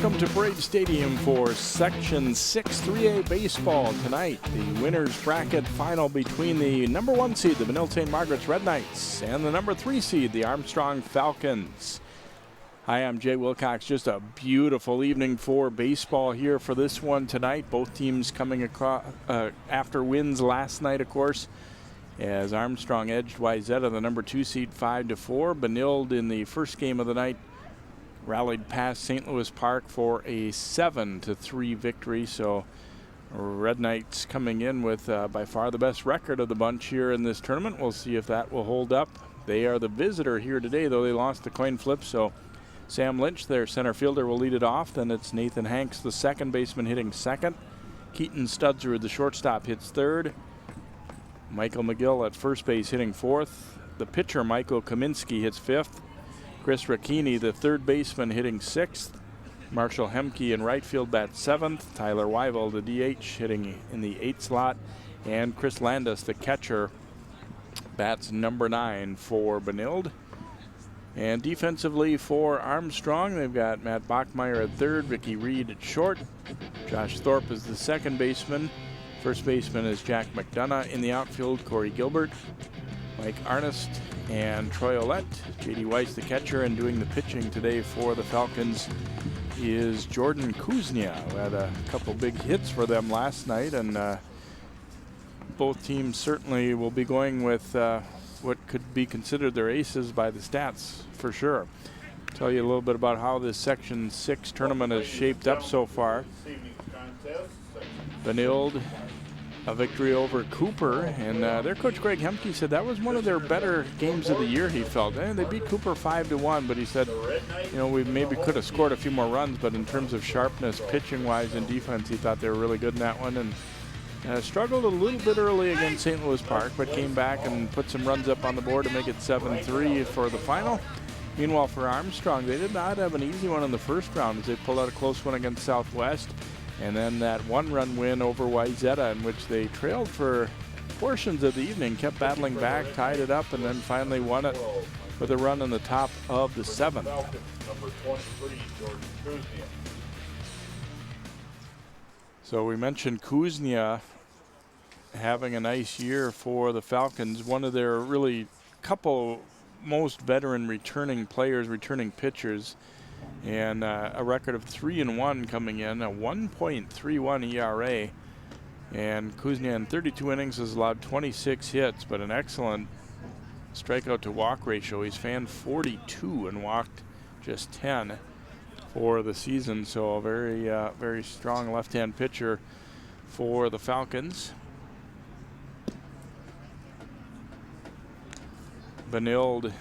Welcome to Parade Stadium for Section 6 3A baseball tonight. The winners bracket final between the number 1 seed, the Benilde-St. Margaret's Red Knights, and the number 3 seed, the Armstrong Falcons. Hi, I'm Jay Wilcox. Just a beautiful evening for baseball here for this one tonight. Both teams coming across after wins last night, of course, as Armstrong edged Wayzata, the number 2 seed, 5-4. Benilde in the first game of the night rallied past St. Louis Park for a 7-3 victory. So Red Knights coming in with by far the best record of the bunch here in this tournament. We'll see if that will hold up. They are the visitor here today, though they lost the coin flip. So Sam Lynch, their center fielder, will lead it off. Then it's Nathan Hanks, the second baseman, hitting second. Keaton Studsrud, the shortstop, hits third. Michael McGill at first base hitting fourth. The pitcher, Michael Kaminsky, hits fifth. Chris Racchini, the third baseman, hitting sixth. Marshall Hemke in right field bats seventh. Tyler Weibel, the DH, hitting in the eighth slot. And Chris Landis, the catcher, bats number 9 for Benilde. And defensively for Armstrong, they've got Matt Bachmeyer at third, Ricky Reed at short. Josh Thorpe is the second baseman. First baseman is Jack McDonough. In the outfield, Corey Gilbert, Mike Arnest, and Troy Ouellette. J.D. Weiss, the catcher, and doing the pitching today for the Falcons is Jordan Kuznia, who had a couple big hits for them last night. And both teams certainly will be going with what could be considered their aces by the stats, for sure. Tell you a little bit about how this Section 6 tournament has shaped up so far. Benilde, a victory over Cooper, and their coach Greg Hemke said that was one of their better games of the year, he felt. And they beat Cooper 5-1, but he said, you know, we maybe could have scored a few more runs, but in terms of sharpness, pitching-wise and defense, he thought they were really good in that one. And struggled a little bit early against St. Louis Park, but came back and put some runs up on the board to make it 7-3 for the final. Meanwhile, for Armstrong, they did not have an easy one in the first round as they pulled out a close one against Southwest. And then that one-run win over Wayzata, in which they trailed for portions of the evening, kept battling back, tied it up, and then finally won it with a run in the top of the 7th. So we mentioned Kuznia having a nice year for the Falcons. One of their really couple most veteran returning players, returning pitchers. And a record of 3-1 coming in, a 1.31 ERA. And Kuznia in 32 innings has allowed 26 hits, but an excellent strikeout to walk ratio. He's fanned 42 and walked just 10 for the season. So a very, very strong left-hand pitcher for the Falcons. Benilde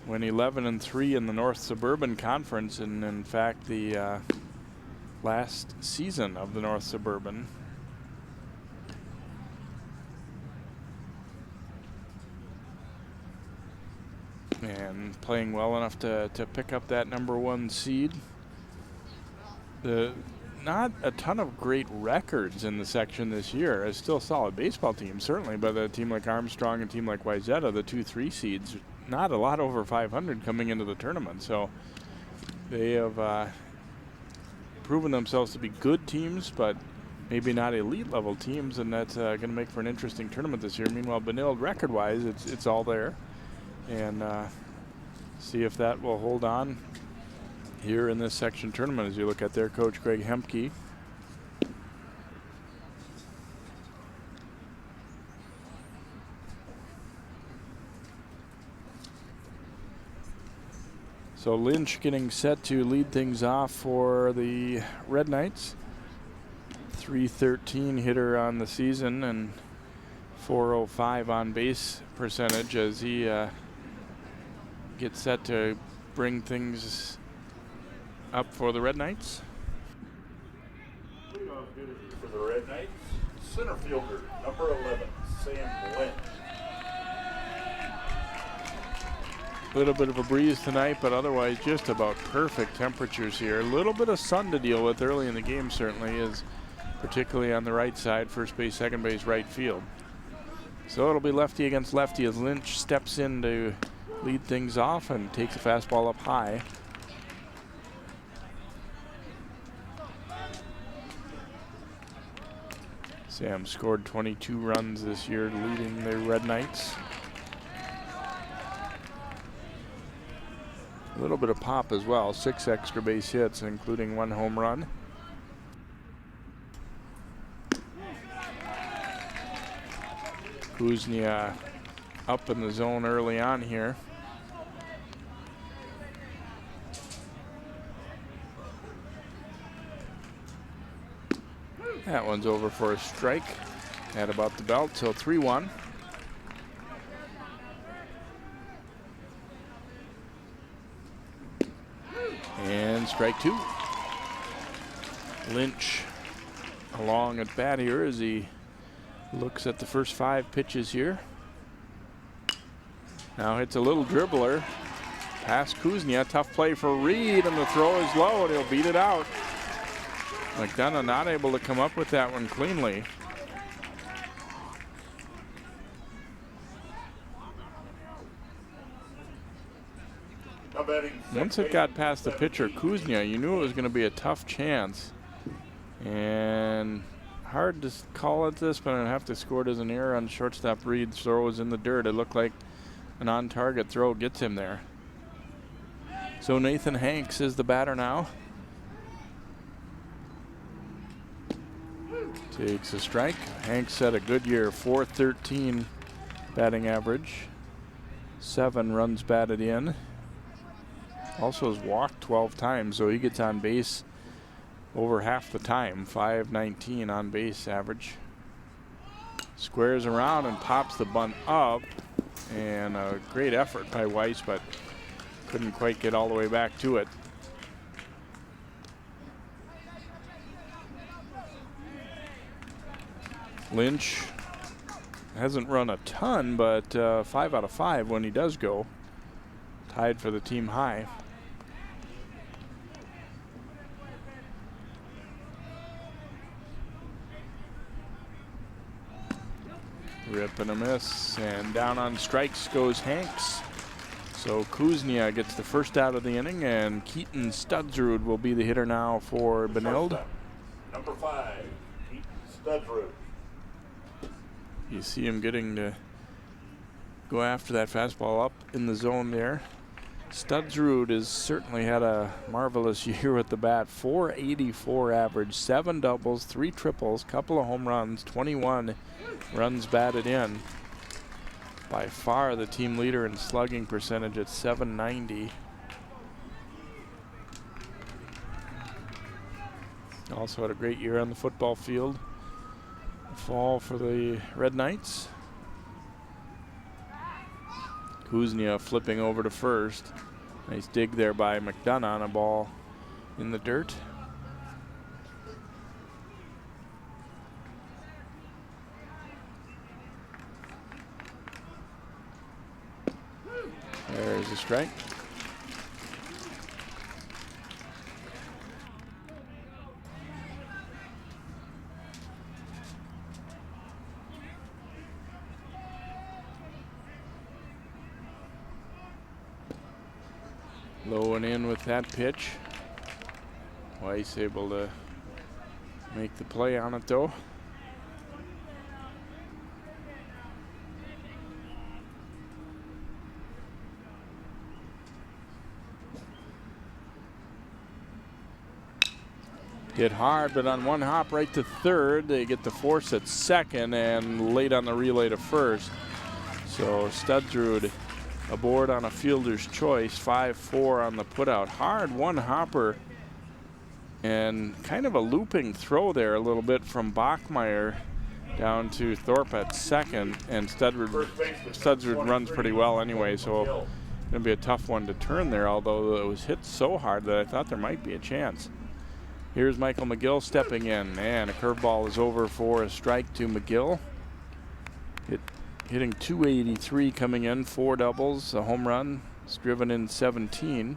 went 11-3 in the North Suburban Conference, and in fact the last season of the North Suburban. And playing well enough to pick up that number 1 seed. Not a ton of great records in the section this year. It's still a solid baseball team, certainly, but a team like Armstrong and a team like Wayzata, the 2-3 seeds, not a lot over 500 coming into the tournament. So they have proven themselves to be good teams, but maybe not elite level teams, and that's going to make for an interesting tournament this year. Meanwhile, Benilde, record-wise, it's all there, and see if that will hold on here in this section tournament as you look at their coach Greg Hemke. So Lynch getting set to lead things off for the Red Knights. .313 hitter on the season and .405 on base percentage as he gets set to bring things up for the Red Knights. Leadoff hitter for the Red Knights, center fielder, number 11, Sam Lynch. A little bit of a breeze tonight, but otherwise just about perfect temperatures here. A little bit of sun to deal with early in the game, certainly, is particularly on the right side, first base, second base, right field. So it'll be lefty against lefty as Lynch steps in to lead things off and takes a fastball up high. Sam scored 22 runs this year, leading the Red Knights. A little bit of pop as well, 6 extra base hits, including 1 home run. Kuznia up in the zone early on here. That one's over for a strike at about the belt till 3-1. And strike 2. Lynch along at bat here as he looks at the first 5 pitches here. Now hits a little dribbler past Kuznia. Tough play for Reed, and the throw is low, and he'll beat it out. McDonough not able to come up with that one cleanly. Once it got past the pitcher, Kuznia, you knew it was going to be a tough chance. And hard to call it this, but I'd have to score it as an error on shortstop. Reed's throw was in the dirt. It looked like an on-target throw gets him there. So Nathan Hanks is the batter now. Takes a strike. Hanks had a good year, .413 batting average. 7 runs batted in. Also has walked 12 times, so he gets on base over half the time. .519 on base average. Squares around and pops the bunt up. And a great effort by Weiss, but couldn't quite get all the way back to it. Lynch hasn't run a ton, but 5 out of 5 when he does go. Tied for the team high. Rip and a miss, and down on strikes goes Hanks. So Kuznia gets the first out of the inning, and Keaton Studsrud will be the hitter now for Benilde. Number 5, Keaton Studsrud. You see him getting to go after that fastball up in the zone there. Studsrud has certainly had a marvelous year with the bat. .484 average, 7 doubles, 3 triples, couple of home runs, 21 runs batted in. By far the team leader in slugging percentage at .790. Also had a great year on the football field. Fall for the Red Knights. Kuznia flipping over to first. Nice dig there by McDonough on a ball in the dirt. There's a strike. Low and in with that pitch. Weiss able to make the play on it though. Hit hard, but on one hop right to third. They get the force at second and late on the relay to first. So Studsrud aboard on a fielder's choice, 5-4 on the putout. Hard one hopper and kind of a looping throw there a little bit from Bachmeyer down to Thorpe at second, and Studsrud runs pretty well anyway, so it's going to be a tough one to turn there, although it was hit so hard that I thought there might be a chance. Here's Michael McGill stepping in, and a curveball is over for a strike to McGill. Hitting .283 coming in, 4 doubles, a home run. It's driven in 17.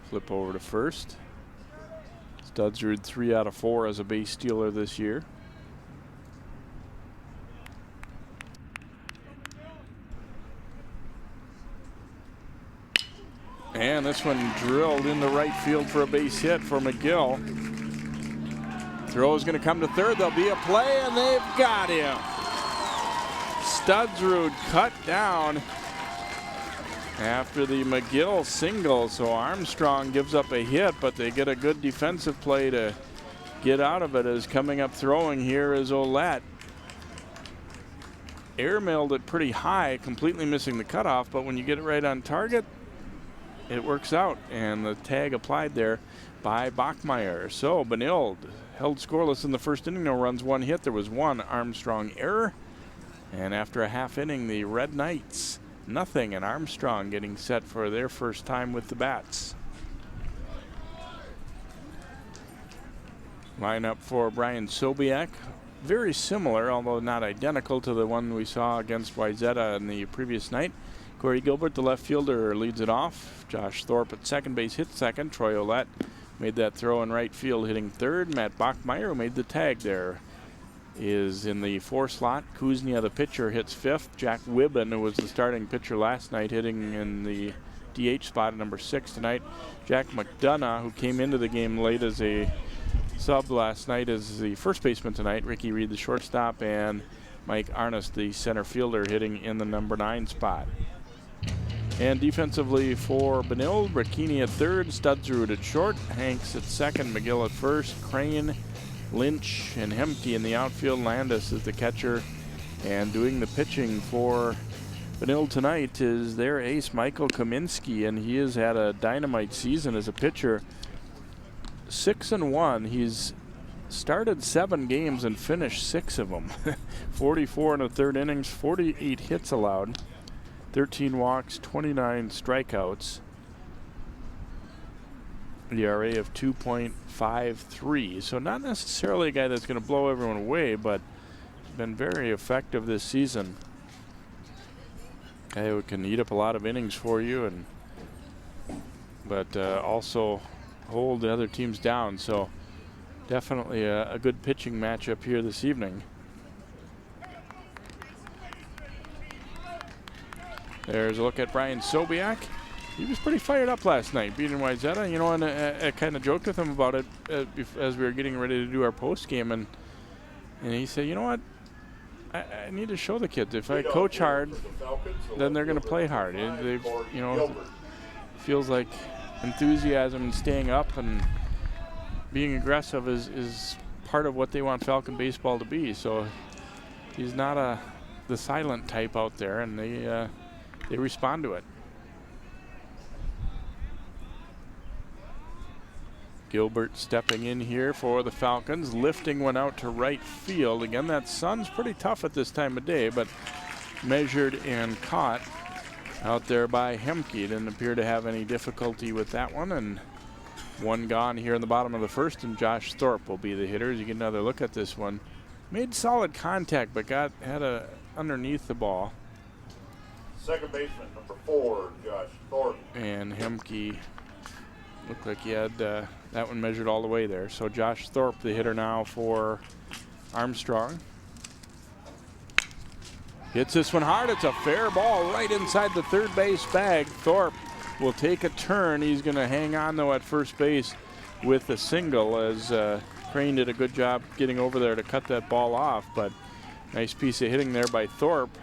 Flip over to first. Studsrud 3 out of 4 as a base stealer this year. And this this one drilled into right field for a base hit for McGill. Throw is going to come to third. There'll be a play, and they've got him. Studsrud cut down after the McGill single. So Armstrong gives up a hit, but they get a good defensive play to get out of it. As coming up throwing here is Ouellette. Airmailed it pretty high, completely missing the cutoff, but when you get it right on target, it works out, and the tag applied there by Bachmeyer. So Benilde held scoreless in the first inning, no runs, one hit. There was one Armstrong error, and after a half inning, the Red Knights nothing, and Armstrong getting set for their first time with the bats. Lineup for Brian Sobiak. Very similar, although not identical, to the one we saw against Wayzata in the previous night. Corey Gilbert, the left fielder, leads it off. Josh Thorpe at second base hit second. Troy Ouellette made that throw in right field, hitting third. Matt Bachmeyer, who made the tag there, is in the 4 slot. Kuznia, the pitcher, hits fifth. Jack Wibben, who was the starting pitcher last night, hitting in the DH spot at number 6 tonight. Jack McDonough, who came into the game late as a sub last night, is the first baseman tonight. Ricky Reed, the shortstop, and Mike Arnest, the center fielder, hitting in the number 9 spot. And defensively for Benilde, Bracchini at third, Studsrud at short, Hanks at second, McGill at first, Crane, Lynch, and Hemke in the outfield. Landis is the catcher, and doing the pitching for Benilde tonight is their ace, Michael Kaminsky, and he has had a dynamite season as a pitcher. 6-1. He's started 7 games and finished 6 of them. 44 in the third innings, 48 hits allowed, 13 walks, 29 strikeouts. ERA of 2.53. So not necessarily a guy that's going to blow everyone away, but been very effective this season. Guy who can eat up a lot of innings for you, but also hold the other teams down. So definitely a good pitching matchup here this evening. There's a look at Brian Sobiak. He was pretty fired up last night, beating Wayzata. You know, and I kind of joked with him about it as we were getting ready to do our post game, and he said, you know what, I need to show the kids if I coach hard, then they're going to play hard. They've, you know, feels like enthusiasm and staying up and being aggressive is part of what they want Falcon baseball to be. So he's not the silent type out there, and they respond to it. Gilbert stepping in here for the Falcons, lifting one out to right field. Again, that sun's pretty tough at this time of day, but measured and caught out there by Hemke. Didn't appear to have any difficulty with that one, and one gone here in the bottom of the first, and Josh Thorpe will be the hitter. As you get another look at this one, made solid contact, but had a underneath the ball. Second baseman, number 4, Josh Thorpe. And Hemke looked like he had that one measured all the way there. So Josh Thorpe, the hitter now for Armstrong. Hits this one hard. It's a fair ball right inside the third base bag. Thorpe will take a turn. He's going to hang on, though, at first base with a single, as Crane did a good job getting over there to cut that ball off. But nice piece of hitting there by Thorpe.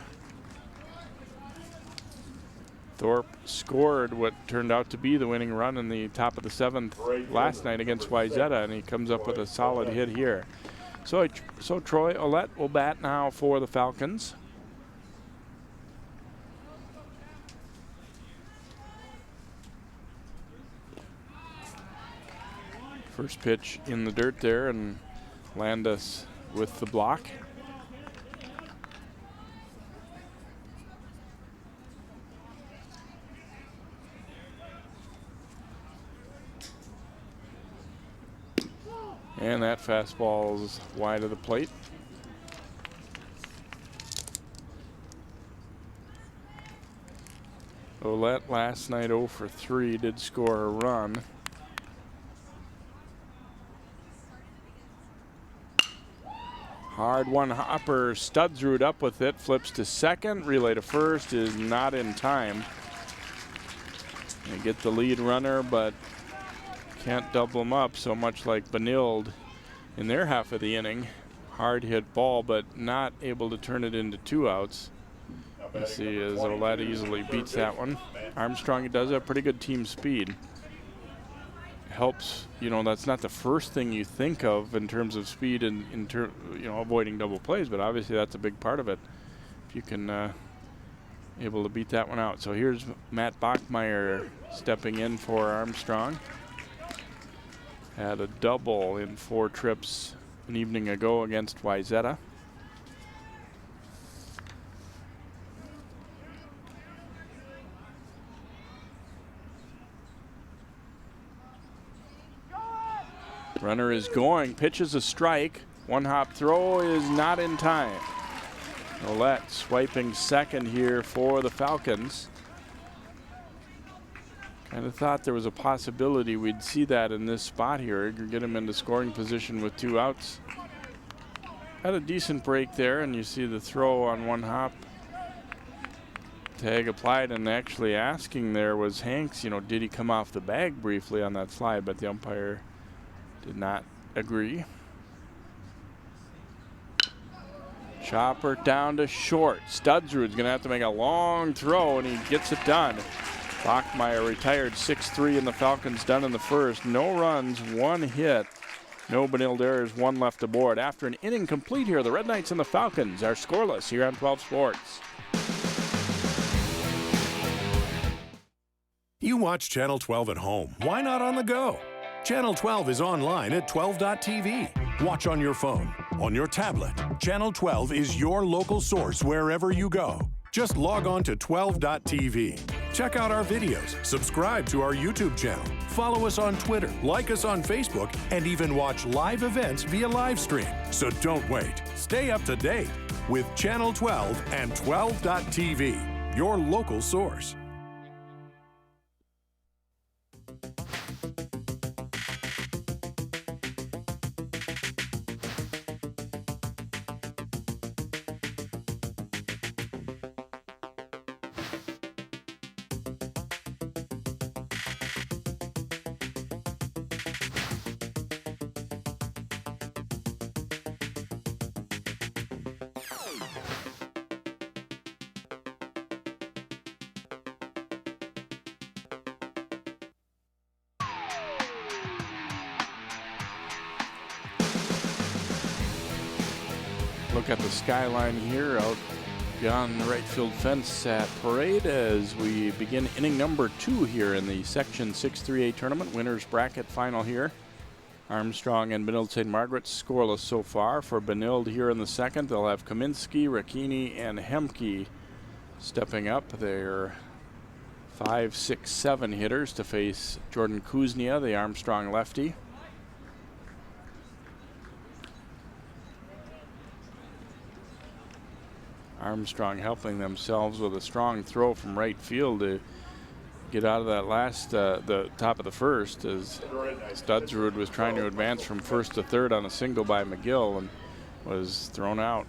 Thorpe scored what turned out to be the winning run in the top of the 7th last night against Wayzata, and he comes up with a solid hit here. So Troy Ouellette will bat now for the Falcons. First pitch in the dirt there, and Landis with the block. And that fastball is wide of the plate. Ouellette last night 0 for 3, did score a run. Hard one hopper, Studsrud up with it, flips to second, relay to first, is not in time. They get the lead runner, but can't double them up, so much like Benilde in their half of the inning. Hard hit ball, but not able to turn it into 2 outs. You see as Olet easily beats that one. Armstrong does have pretty good team speed. Helps, you know, that's not the first thing you think of in terms of speed and avoiding double plays, but obviously that's a big part of it. If you can able to beat that one out. So here's Matt Bachmeyer stepping in for Armstrong. Had a double in 4 trips an evening ago against Wayzata. Runner is going, pitches a strike. 1-hop throw is not in time. Olet swiping second here for the Falcons. Kind of thought there was a possibility we'd see that in this spot here. Get him into scoring position with 2 outs. Had a decent break there, and you see the throw on 1-hop. Tag applied, and actually asking there was Hanks, did he come off the bag briefly on that fly, but the umpire did not agree. Chopper down to short. Studsrud's going to have to make a long throw, and he gets it done. Bachmeyer retired 6-3, and the Falcons done in the first. No runs, 1 hit. No Benilde errors, 1 left aboard. After an inning complete here, the Red Knights and the Falcons are scoreless here on 12 Sports. You watch Channel 12 at home. Why not on the go? Channel 12 is online at 12.tv. Watch on your phone, on your tablet. Channel 12 is your local source wherever you go. Just log on to 12.tv. Check out our videos, subscribe to our YouTube channel, follow us on Twitter, like us on Facebook, and even watch live events via live stream. So don't wait. Stay up to date with Channel 12 and 12.tv, your local source. Look at the skyline here out beyond the right field fence at Parade as we begin inning number 2 here in the Section 6-3A tournament. Winners bracket final here. Armstrong and Benilde-St. Margaret scoreless so far. For Benilde here in the second, they'll have Kaminsky, Rakini, and Hemke stepping up. They're 5, 6, 7 hitters to face Jordan Kuznia, the Armstrong lefty. Armstrong helping themselves with a strong throw from right field to get out of that last, the top of the first, as Studsrud was trying to advance from first to third on a single by McGill and was thrown out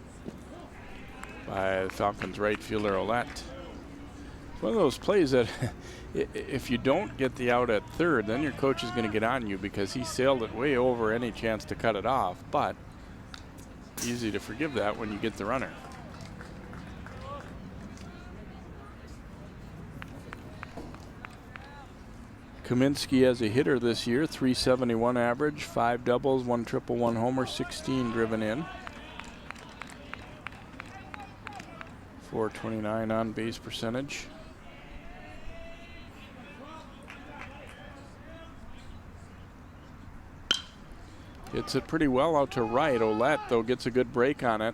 by Falcons right fielder Olet. It's one of those plays that if you don't get the out at third, then your coach is going to get on you because he sailed it way over any chance to cut it off, but easy to forgive that when you get the runner. Kaminsky as a hitter this year, 371 average, 5 doubles, 1 triple, 1 homer, 16 driven in. 429 on base percentage. Hits it pretty well out to right. Olet, though, gets a good break on it,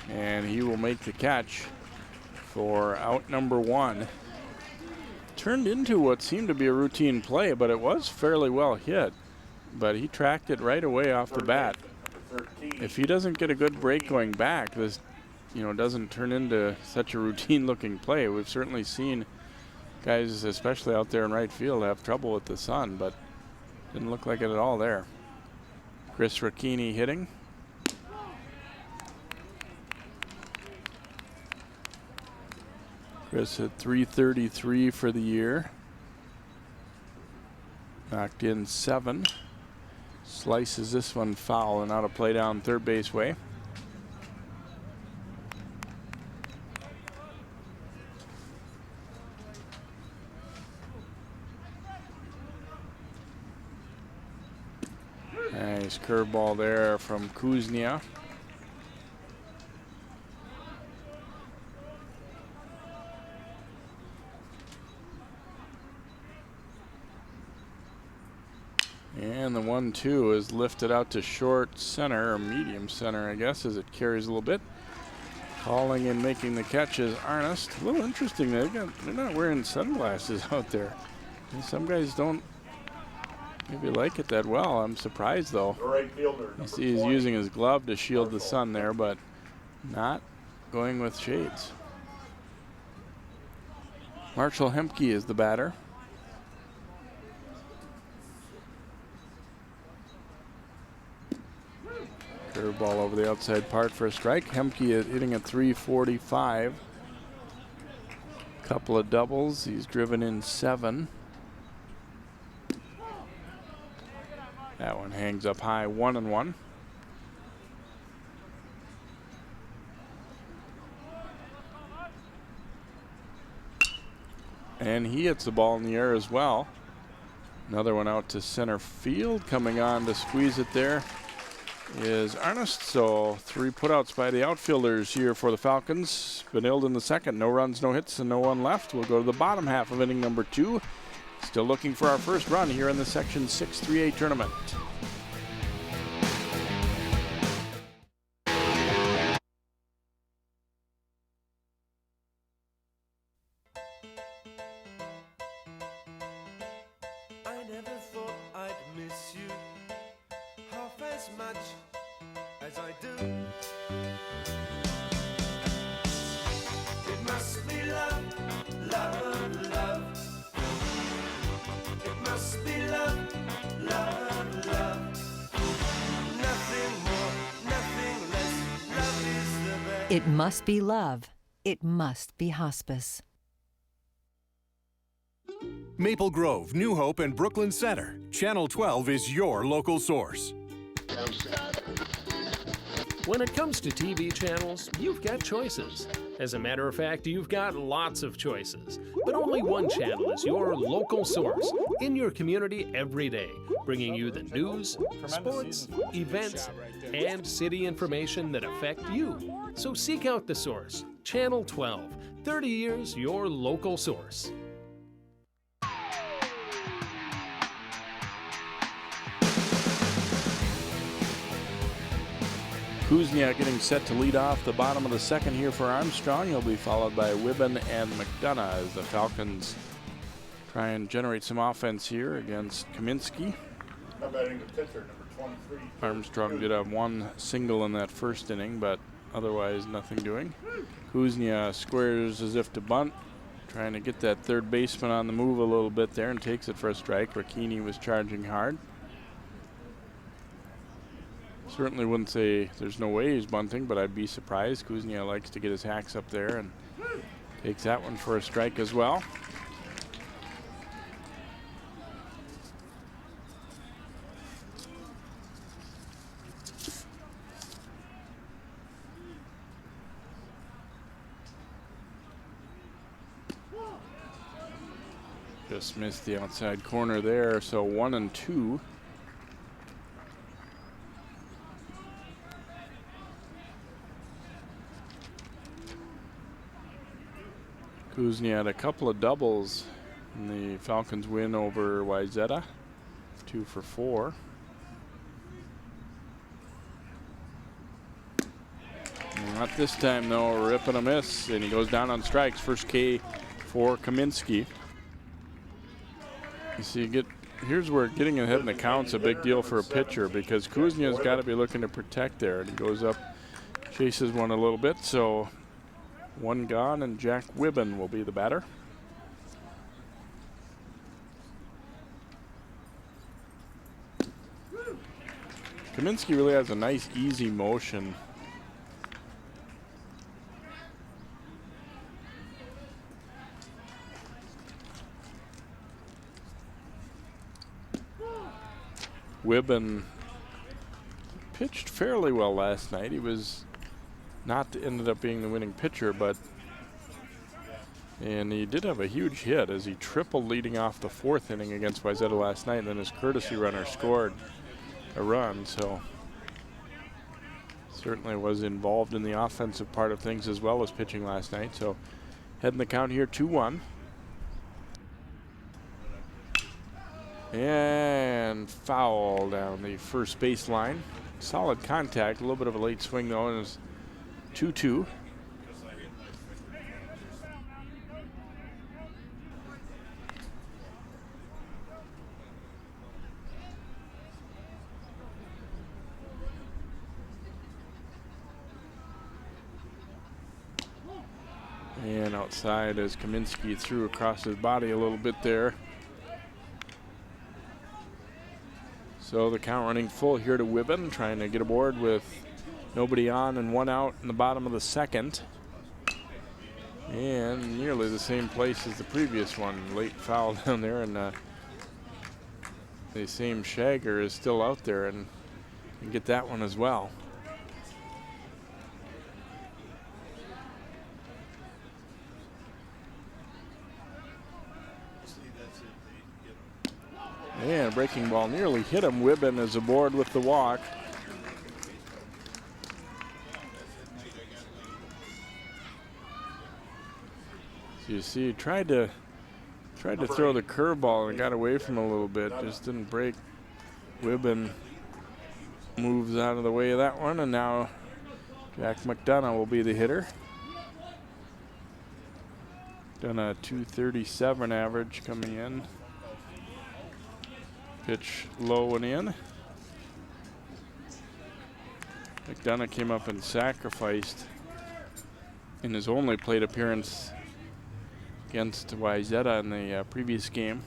and he will make the catch for out number 1. Turned into what seemed to be a routine play, but it was fairly well hit. But he tracked it right away off the bat. If he doesn't get a good break going back, this, doesn't turn into such a routine-looking play. We've certainly seen guys, especially out there in right field, have trouble with the sun, but didn't look like it at all there. Chris Rakini hitting. Chris hit .333 for the year. Knocked in 7. Slices this one foul and out of play down third base way. Nice curveball there from Kuznia. And the 1-2 is lifted out to short center, or medium center, I guess, as it carries a little bit. Calling and making the catch is Arnest. A little interesting, they're not wearing sunglasses out there. And some guys don't maybe like it that well. I'm surprised, though. The right fielder, You see he's 20. using his glove to shield the sun there, but not going with shades. Marshall Hemke is the batter. Curveball over the outside part for a strike. Hemke is hitting at 345. Couple of doubles. He's driven in 7. That one hangs up high, 1-1. And he hits the ball in the air as well. Another one out to center field. Coming on to squeeze it there is Arnest. So 3 putouts by the outfielders here for the Falcons. Benilde in the second. No runs, no hits, and no one left. We'll go to the bottom half of inning number 2. Still looking for our first run here in the Section 6 3A tournament. I never thought I'd miss you half as much as I do. It must be love, love, love. It must be love, love, love. Nothing more, nothing less. Love is the best. It must be love. It must be hospice. Maple Grove, New Hope, and Brooklyn Center. Channel 12 is your local source. When it comes to TV channels, you've got choices. As a matter of fact, you've got lots of choices. But only one channel is your local source in your community every day, bringing you the news, sports, events, and city information that affect you. So seek out the source. Channel 12, 30 years your local source. Kuznia getting set to lead off the bottom of the second here for Armstrong. He'll be followed by Wibben and McDonough as the Falcons try and generate some offense here against Kaminsky. How batting the pitcher, number 23. Armstrong did have 1 single in that first inning, but otherwise nothing doing. Kuznia squares as if to bunt, trying to get that third baseman on the move a little bit there and takes it for a strike. Rakini was charging hard. Certainly wouldn't say there's no way he's bunting, but I'd be surprised. Kuznia likes to get his hacks up there and takes that one for a strike as well. Just missed the outside corner there, so 1-2. Kuznia had a couple of doubles in the Falcons win over Wyzetta, 2 for 4. Not this time though, rip and a miss, and he goes down on strikes. First K for Kaminsky. You see, here's where getting ahead in the count's a big deal for a pitcher, because Kuznia's got to be looking to protect there, and he goes up, chases one a little bit, so 1 gone, and Jack Wibben will be the batter. Kaminsky really has a nice, easy motion. Wibben pitched fairly well last night. He was not ended up being the winning pitcher, and he did have a huge hit as he tripled leading off the 4th inning against Wayzata last night, and then his courtesy runner scored a run, so certainly was involved in the offensive part of things as well as pitching last night. So heading the count here 2-1. And foul down the first base line. Solid contact, a little bit of a late swing though, and it's 2-2. And outside as Kaminsky threw across his body a little bit there. So the count running full here to Wibben, trying to get aboard with nobody on and 1 out in the bottom of the 2nd. And nearly the same place as the previous one. Late foul down there, and the same shagger is still out there, and you get that one as well. And a breaking ball nearly hit him. Wibben is aboard with the walk. So you see, he tried to throw the curveball and got away from him a little bit. Just didn't break. Wibben moves out of the way of that one, and now Jack McDonough will be the hitter. Done a .237 average coming in. Pitch low and in. McDonough came up and sacrificed in his only plate appearance against Wayzata in the previous game.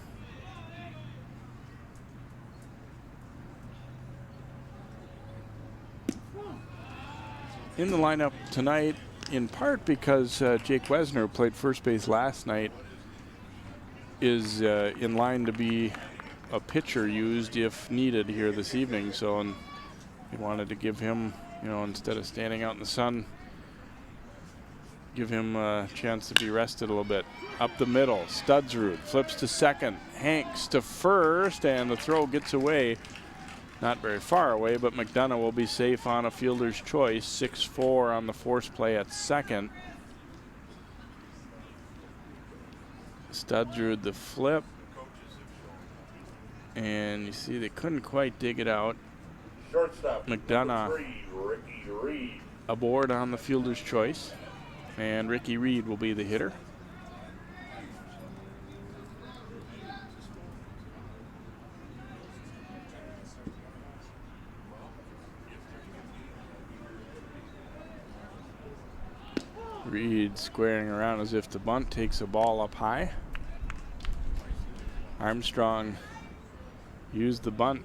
In the lineup tonight, in part because Jake Wesner, who played first base last night, is in line to be a pitcher used if needed here this evening. So, and we wanted to give him, instead of standing out in the sun, give him a chance to be rested a little bit. Up the middle, Studsrud flips to second, Hanks to first, and the throw gets away. Not very far away, but McDonough will be safe on a fielder's choice. 6-4 on the force play at second. Studsrud the flip. And you see they couldn't quite dig it out. Shortstop, McDonough Ricky Reed. aboard on the fielder's choice. And Ricky Reed will be the hitter. Reed squaring around as if the bunt takes a ball up high. Armstrong used the bunt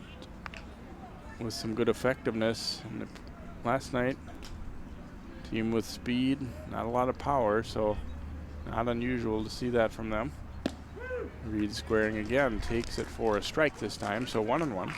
with some good effectiveness last night. Team with speed, not a lot of power, so not unusual to see that from them. Reed squaring again, takes it for a strike this time, so 1-1.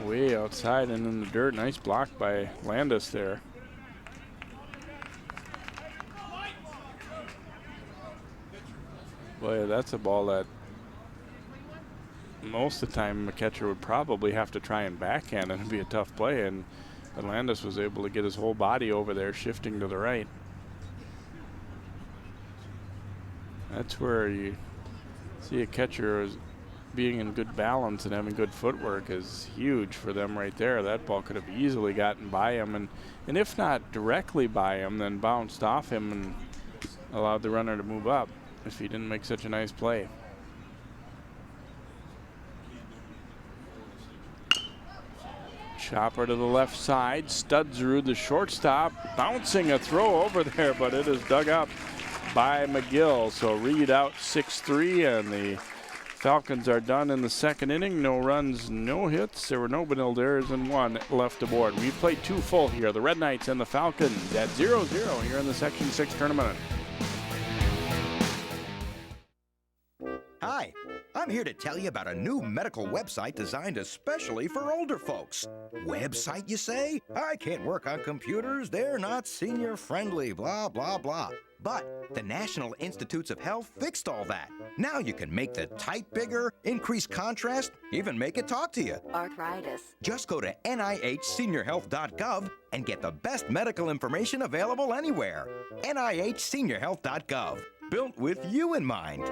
Way outside and in the dirt. Nice block by Landis there. Boy, that's a ball that most of the time a catcher would probably have to try and backhand, and it'd be a tough play. And Landis was able to get his whole body over there, shifting to the right. That's where you see a catcher being in good balance and having good footwork is huge for them right there. That ball could have easily gotten by him, and if not directly by him, then bounced off him and allowed the runner to move up if he didn't make such a nice play. Chopper to the left side. Studsrud, the shortstop, bouncing a throw over there, but it is dug up by McGill. So Reed out 6-3, and the Falcons are done in the second inning. No runs, no hits. There were no Benilde errors and one left aboard. We've played two full here. The Red Knights and the Falcons at 0-0 here in the Section 6 tournament. Hi, I'm here to tell you about a new medical website designed especially for older folks. Website, you say? I can't work on computers. They're not senior friendly, blah, blah, blah. But the National Institutes of Health fixed all that. Now you can make the type bigger, increase contrast, even make it talk to you. Arthritis. Just go to NIHseniorhealth.gov and get the best medical information available anywhere. NIHseniorhealth.gov. Built with you in mind.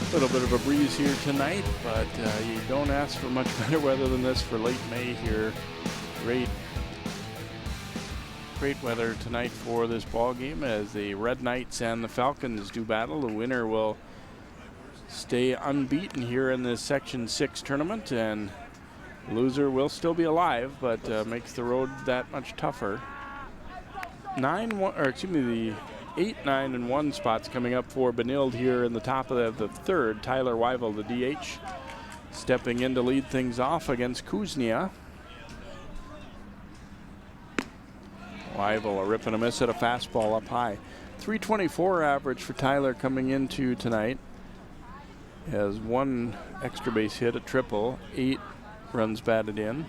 A little bit of a breeze here tonight, but you don't ask for much better weather than this for late May here. Great weather tonight for this ball game as the Red Knights and the Falcons do battle. The winner will stay unbeaten here in this Section 6 tournament, and the loser will still be alive, but makes the road that much tougher. 8, 9, and 1 spots coming up for Benilde here in the top of the third. Tyler Weivel, the DH, stepping in to lead things off against Kuznia. Weivel a rip and a miss at a fastball up high. 324 average for Tyler coming into tonight. Has one extra base hit, a triple, 8 runs batted in.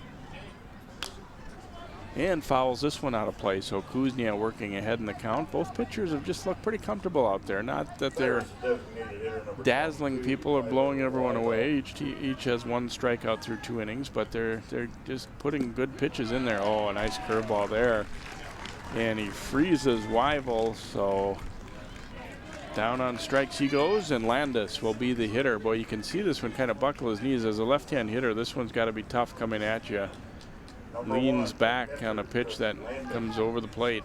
And fouls this one out of play, so Kuznia working ahead in the count. Both pitchers have just looked pretty comfortable out there. Not that they're dazzling people or blowing everyone away. Each has one strikeout through 2 innings, but they're just putting good pitches in there. Oh, a nice curveball there. And he freezes Weivel, so down on strikes he goes, and Landis will be the hitter. Boy, you can see this one kind of buckle his knees. As a left-hand hitter, this one's got to be tough coming at you. Leans back on a pitch that comes over the plate.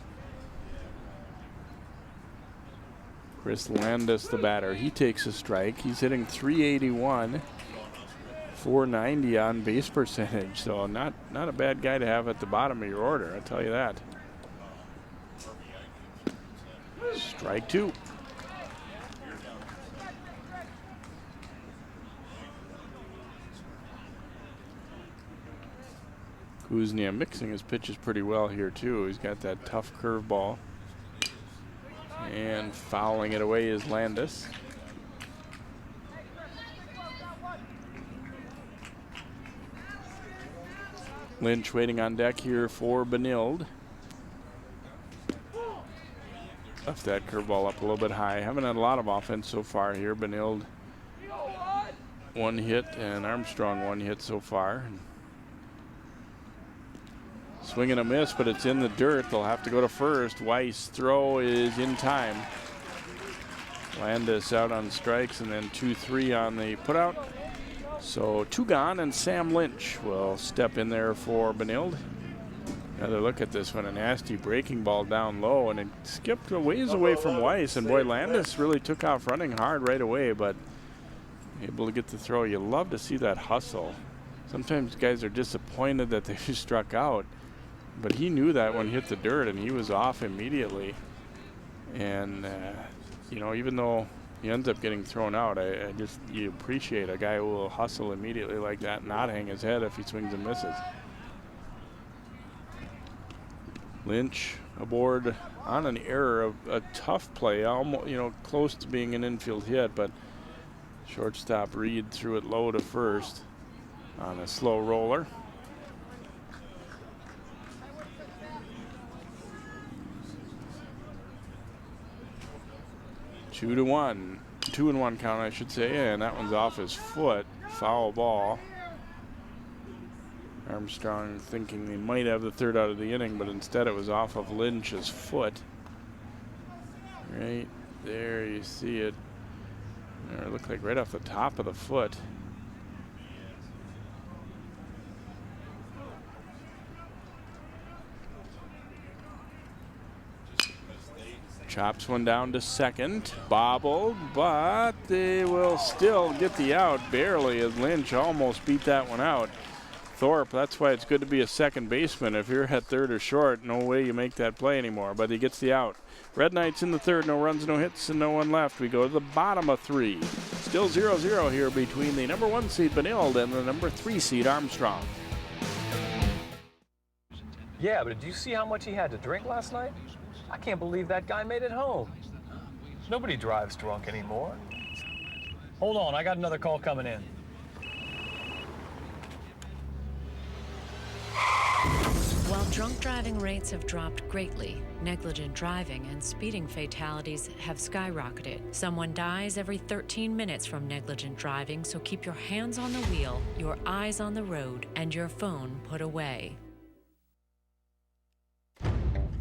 Chris Landis, the batter, he takes a strike. He's hitting .381, .490 on base percentage, so not a bad guy to have at the bottom of your order, I'll tell you that. Strike 2. Kuznia mixing his pitches pretty well here too. He's got that tough curveball. And fouling it away is Landis. Lynch waiting on deck here for Benilde. Left that curveball up a little bit high. Haven't had a lot of offense so far here. Benilde 1 hit and Armstrong 1 hit so far. Swing and a miss, but it's in the dirt. They'll have to go to first. Weiss' throw is in time. Landis out on strikes, and then 2-3 on the putout. So 2 gone, and Sam Lynch will step in there for Benilde. Another look at this one, a nasty breaking ball down low, and it skipped a ways away from Weiss. And boy, Landis really took off running hard right away, but able to get the throw. You love to see that hustle. Sometimes guys are disappointed that they struck out, but he knew that one hit the dirt, and he was off immediately. And you know, even though he ends up getting thrown out, you appreciate a guy who will hustle immediately like that and not hang his head if he swings and misses. Lynch aboard on an error of a tough play, almost, you know, close to being an infield hit, but shortstop Reed threw it low to first on a slow roller. Two and one count, I should say, and that one's off his foot. Foul ball. Armstrong thinking they might have the third out of the inning, but instead it was off of Lynch's foot. Right there, you see it. It looked like right off the top of the foot. Chops one down to second, bobbled, but they will still get the out barely as Lynch almost beat that one out. Thorpe, that's why it's good to be a second baseman. If you're at third or short, no way you make that play anymore, but he gets the out. Red Knights in the third, no runs, no hits, and no one left. We go to the bottom of 3. Still 0-0 here between the number 1 seed Benilde and the number 3 seed Armstrong. Yeah, but did you see how much he had to drink last night? I can't believe that guy made it home. Nobody drives drunk anymore. Hold on, I got another call coming in. While drunk driving rates have dropped greatly, negligent driving and speeding fatalities have skyrocketed. Someone dies every 13 minutes from negligent driving, so keep your hands on the wheel, your eyes on the road, and your phone put away.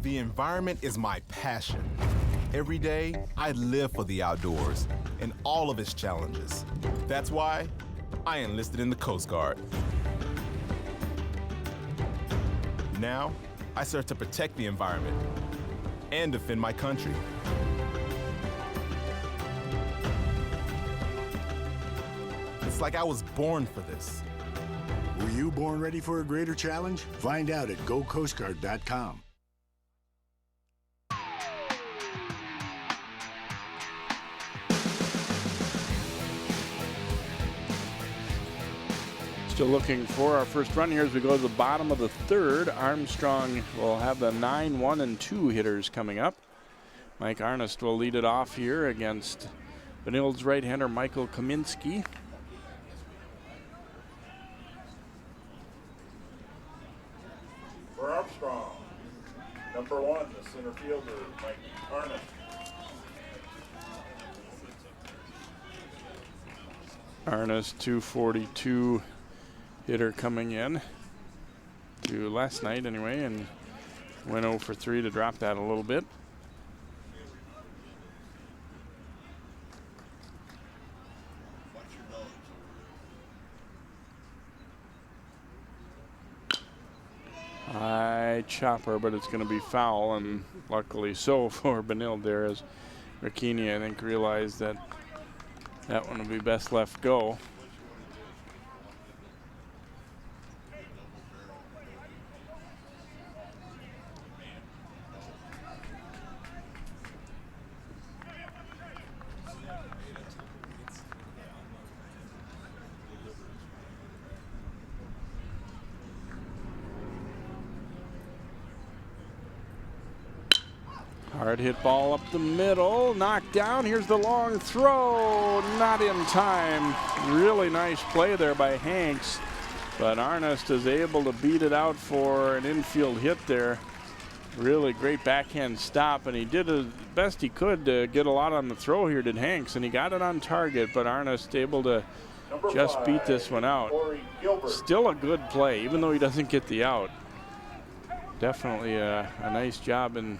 The environment is my passion. Every day, I live for the outdoors and all of its challenges. That's why I enlisted in the Coast Guard. Now, I serve to protect the environment and defend my country. It's like I was born for this. Were you born ready for a greater challenge? Find out at GoCoastGuard.com. Still looking for our first run here as we go to the bottom of the third. Armstrong will have the 9, 1, and 2 hitters coming up. Mike Arnest will lead it off here against Benilde's right-hander Michael Kaminsky. For Armstrong, number 1, the center fielder, Mike Arnest. Arnest, 242 hitter coming in to last night anyway, and went 0 for 3 to drop that a little bit. High chopper, but it's going to be foul, and luckily so for Benilde there, as Ricchini, I think, realized that that one would be best left go. Hard hit ball up the middle, knocked down. Here's the long throw, not in time. Really nice play there by Hanks, but Arnest is able to beat it out for an infield hit there. Really great backhand stop, and he did the best he could to get a lot on the throw here, did Hanks, and he got it on target, but Arnest able to just beat this one out. Still a good play, even though he doesn't get the out. Definitely a nice job in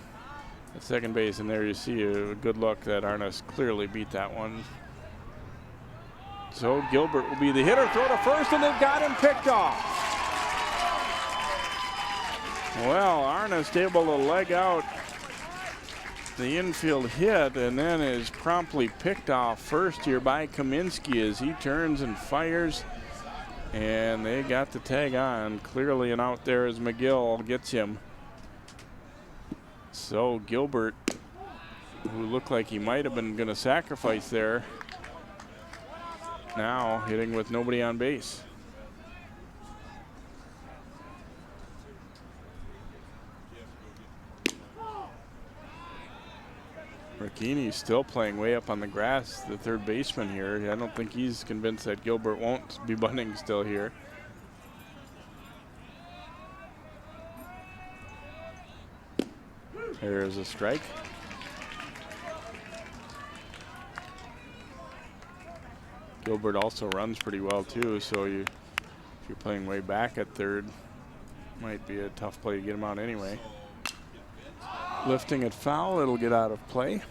at second base, and there you see a good look that Arnest clearly beat that one. So Gilbert will be the hitter, throw to first, and they've got him picked off. Well, Arnest able to leg out the infield hit, and then is promptly picked off first here by Kaminsky as he turns and fires, and they got the tag on. Clearly an out there as McGill gets him. So Gilbert, who looked like he might have been going to sacrifice there, now hitting with nobody on base. Ricchini still playing way up on the grass, the third baseman here. I don't think he's convinced that Gilbert won't be bunting still here. There's a strike. Gilbert also runs pretty well too, so if you're playing way back at third, might be a tough play to get him out anyway. Lifting it foul, it'll get out of play.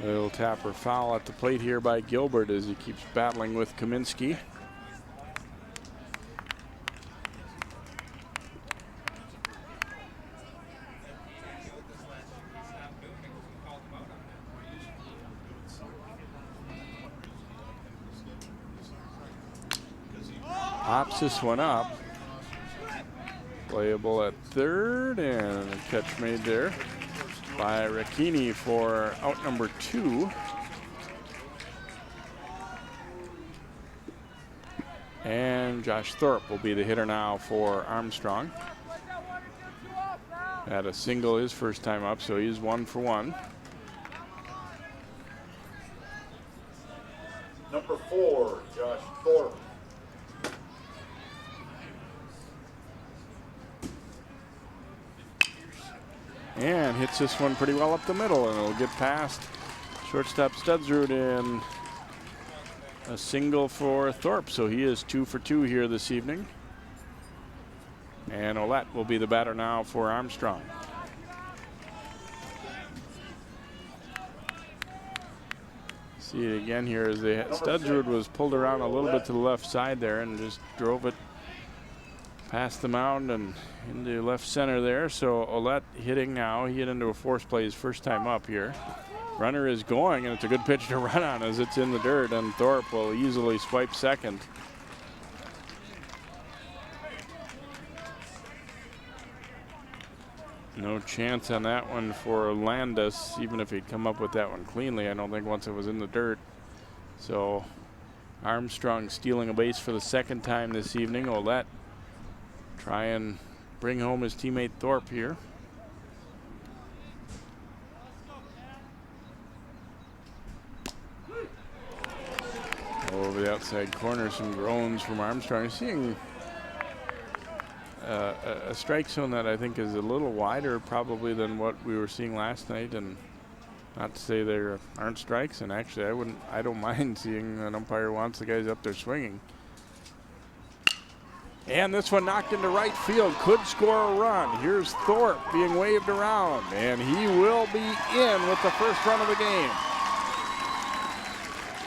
A little tapper foul at the plate here by Gilbert as he keeps battling with Kaminsky. Pops this one up. Playable at third, and a catch made there by Ricchini for out number 2. And Josh Thorpe will be the hitter now for Armstrong. Had a single his first time up, so he's 1 for 1. Number 4, Josh Thorpe. And hits this one pretty well up the middle, and it'll get past shortstop Studsrud in a single for Thorpe. So he is 2 for 2 here this evening. And Ouellette will be the batter now for Armstrong. See it again here as Studsrud was pulled around a little bit to the left side there and just drove it past the mound and into left center there. So Ouellette hitting now. He hit into a force play his first time up here. Runner is going, and it's a good pitch to run on as it's in the dirt, and Thorpe will easily swipe second. No chance on that one for Landis, even if he'd come up with that one cleanly. I don't think once it was in the dirt. So Armstrong stealing a base for the second time this evening. Ouellette try and bring home his teammate Thorpe here. Over the outside corner, some groans from Armstrong. Seeing a strike zone that I think is a little wider probably than what we were seeing last night, and not to say there aren't strikes, and actually I don't mind seeing an umpire wants the guys up there swinging. And this one knocked into right field, could score a run. Here's Thorpe being waved around, and he will be in with the first run of the game.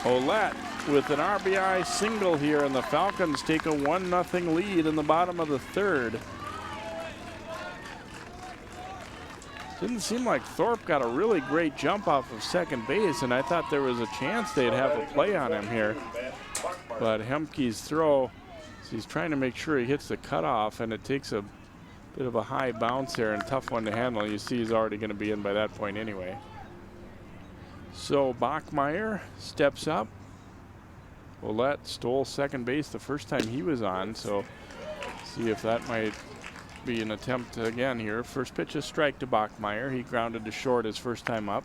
Ouellette with an RBI single here, and the Falcons take a 1-0 lead in the bottom of the third. Didn't seem like Thorpe got a really great jump off of second base, and I thought there was a chance they'd have a play on him here. But Hemke's throw, he's trying to make sure he hits the cutoff, and it takes a bit of a high bounce there and tough one to handle. You see he's already going to be in by that point anyway. So Bachmeier steps up. Ouellette stole second base the first time he was on, so see if that might be an attempt again here. First pitch is strike to Bachmeier. He grounded to short his first time up.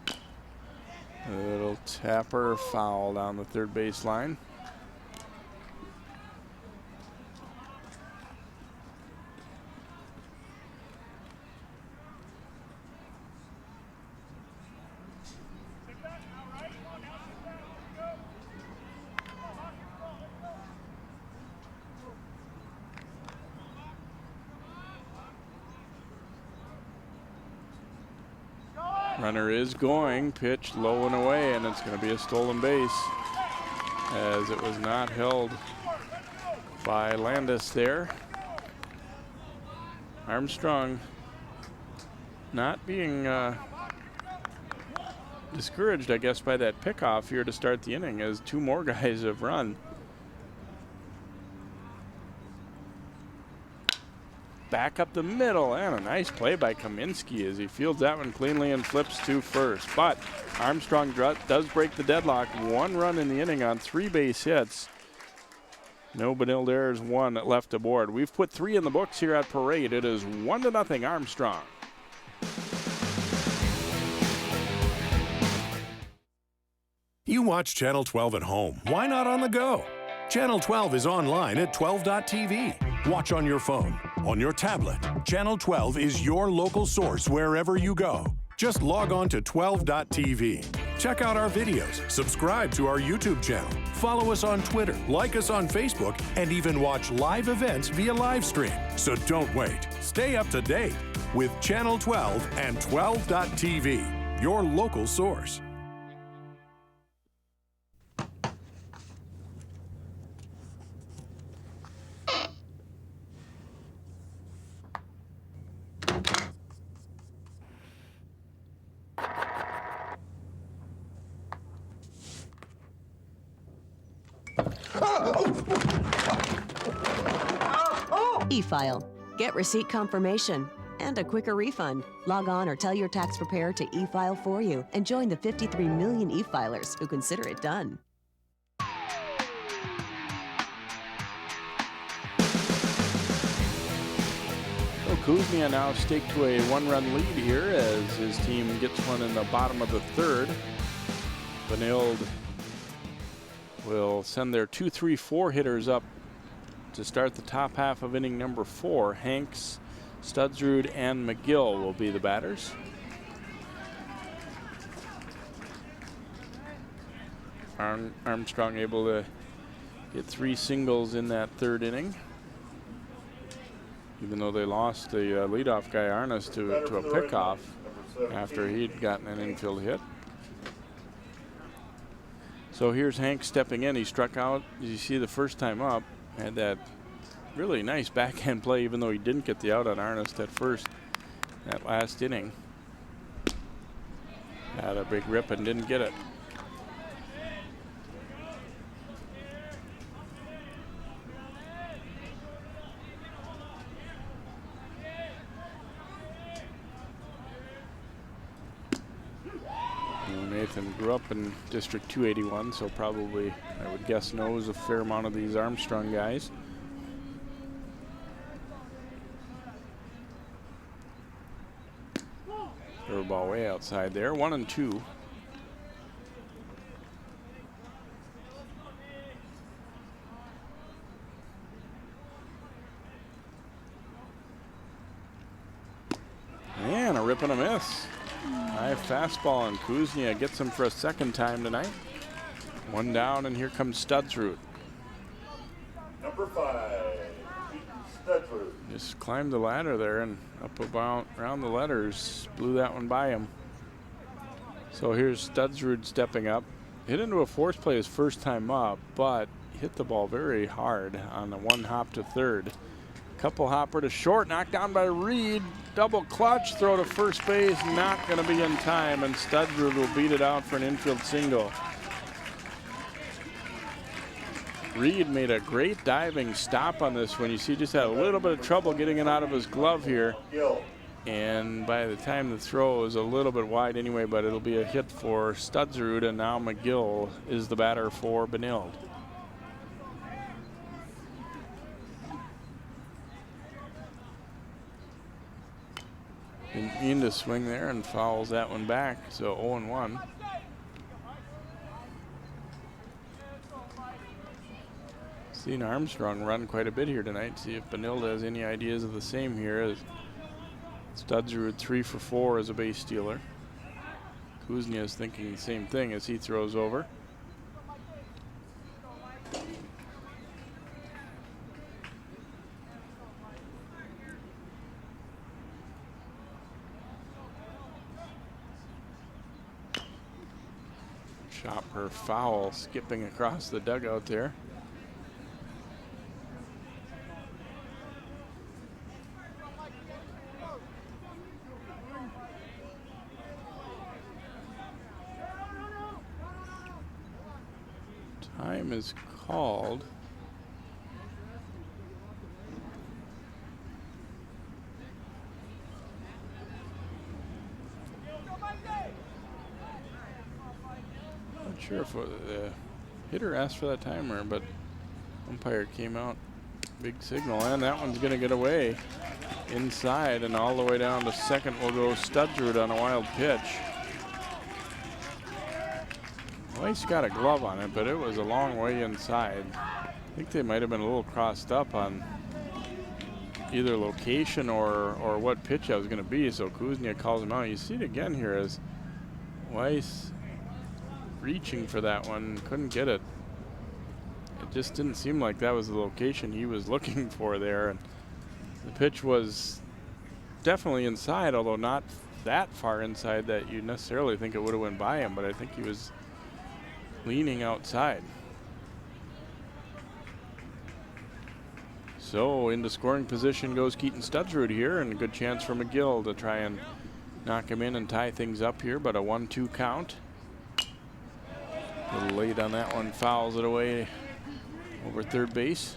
A little tapper foul down the third base line. Runner is going, pitch low and away, and it's going to be a stolen base as it was not held by Landis there. Armstrong not being discouraged, I guess, by that pickoff here to start the inning as 2 more guys have run. Back up the middle, and a nice play by Kaminsky as he fields that one cleanly and flips to first. But Armstrong does break the deadlock. 1 run in the inning on 3 base hits. No Benilde errors, 1 left aboard. We've put 3 in the books here at Parade. It is 1-0 Armstrong. You watch Channel 12 at home. Why not on the go? Channel 12 is online at 12.tv. Watch on your phone, on your tablet. Channel 12 is your local source wherever you go. Just log on to 12.tv. Check out our videos, subscribe to our YouTube channel, follow us on Twitter, like us on Facebook, and even watch live events via live stream. So don't wait. Stay up to date with Channel 12 and 12.tv, your local source. E-File. Get receipt confirmation and a quicker refund. Log on or tell your tax preparer to e-file for you and join the 53 million e-filers who consider it done. So Kuznia now staked to a one-run lead here as his team gets one in the bottom of the third. Benilde will send their 2-3-4 hitters up to start the top half of inning number 4. Hanks, Studsrud, and McGill will be the batters. Armstrong able to get 3 singles in that third inning, even though they lost the leadoff guy Arnes to a pickoff after he'd gotten an infield hit. So here's Hank stepping in. He struck out, as you see, the first time up. Had that really nice backhand play, even though he didn't get the out on Arnes at first, that last inning. Had a big rip and didn't get it. Nathan grew up in District 281, so probably, I would guess, knows a fair amount of these Armstrong guys. Curveball way outside there, 1-2. And a rip and a miss. High fastball, and Kuznia gets him for a second time tonight. 1 down, and here comes Studsrud. Number 5, Studsrud. Just climbed the ladder there and up about around the letters, blew that one by him. So here's Studsrud stepping up. Hit into a force play his first time up, but hit the ball very hard on the 1 hop to third. Couple hopper to short, knocked down by Reed. Double clutch, throw to first base, not going to be in time, and Studsrud will beat it out for an infield single. Reed made a great diving stop on this one. You see, just had a little bit of trouble getting it out of his glove here. And by the time the throw is a little bit wide anyway, but it'll be a hit for Studsrud, and now McGill is the batter for Benilde. Didn't mean to swing there and fouls that one back, so 0-1. Seen Armstrong run quite a bit here tonight. See if Benilde has any ideas of the same here, as Studsrud 3 for 4 as a base stealer. Kuznia is thinking the same thing as he throws over. Chopper foul, skipping across the dugout there. Time is called. Not sure if the hitter asked for that timer, but umpire came out, big signal, and that one's going to get away inside, and all the way down to second will go Studsrud on a wild pitch. Well, he's got a glove on it, but it was a long way inside. I think they might have been a little crossed up on either location or what pitch that was going to be, so Kuznia calls him out. You see it again here as Weiss reaching for that one, couldn't get it. It just didn't seem like that was the location he was looking for there. And the pitch was definitely inside, although not that far inside that you necessarily think it would have went by him, but I think he was leaning outside. So into scoring position goes Keaton Studsrud here, and a good chance for McGill to try and knock him in and tie things up here, but a 1-2 count. A little late on that one, fouls it away over third base.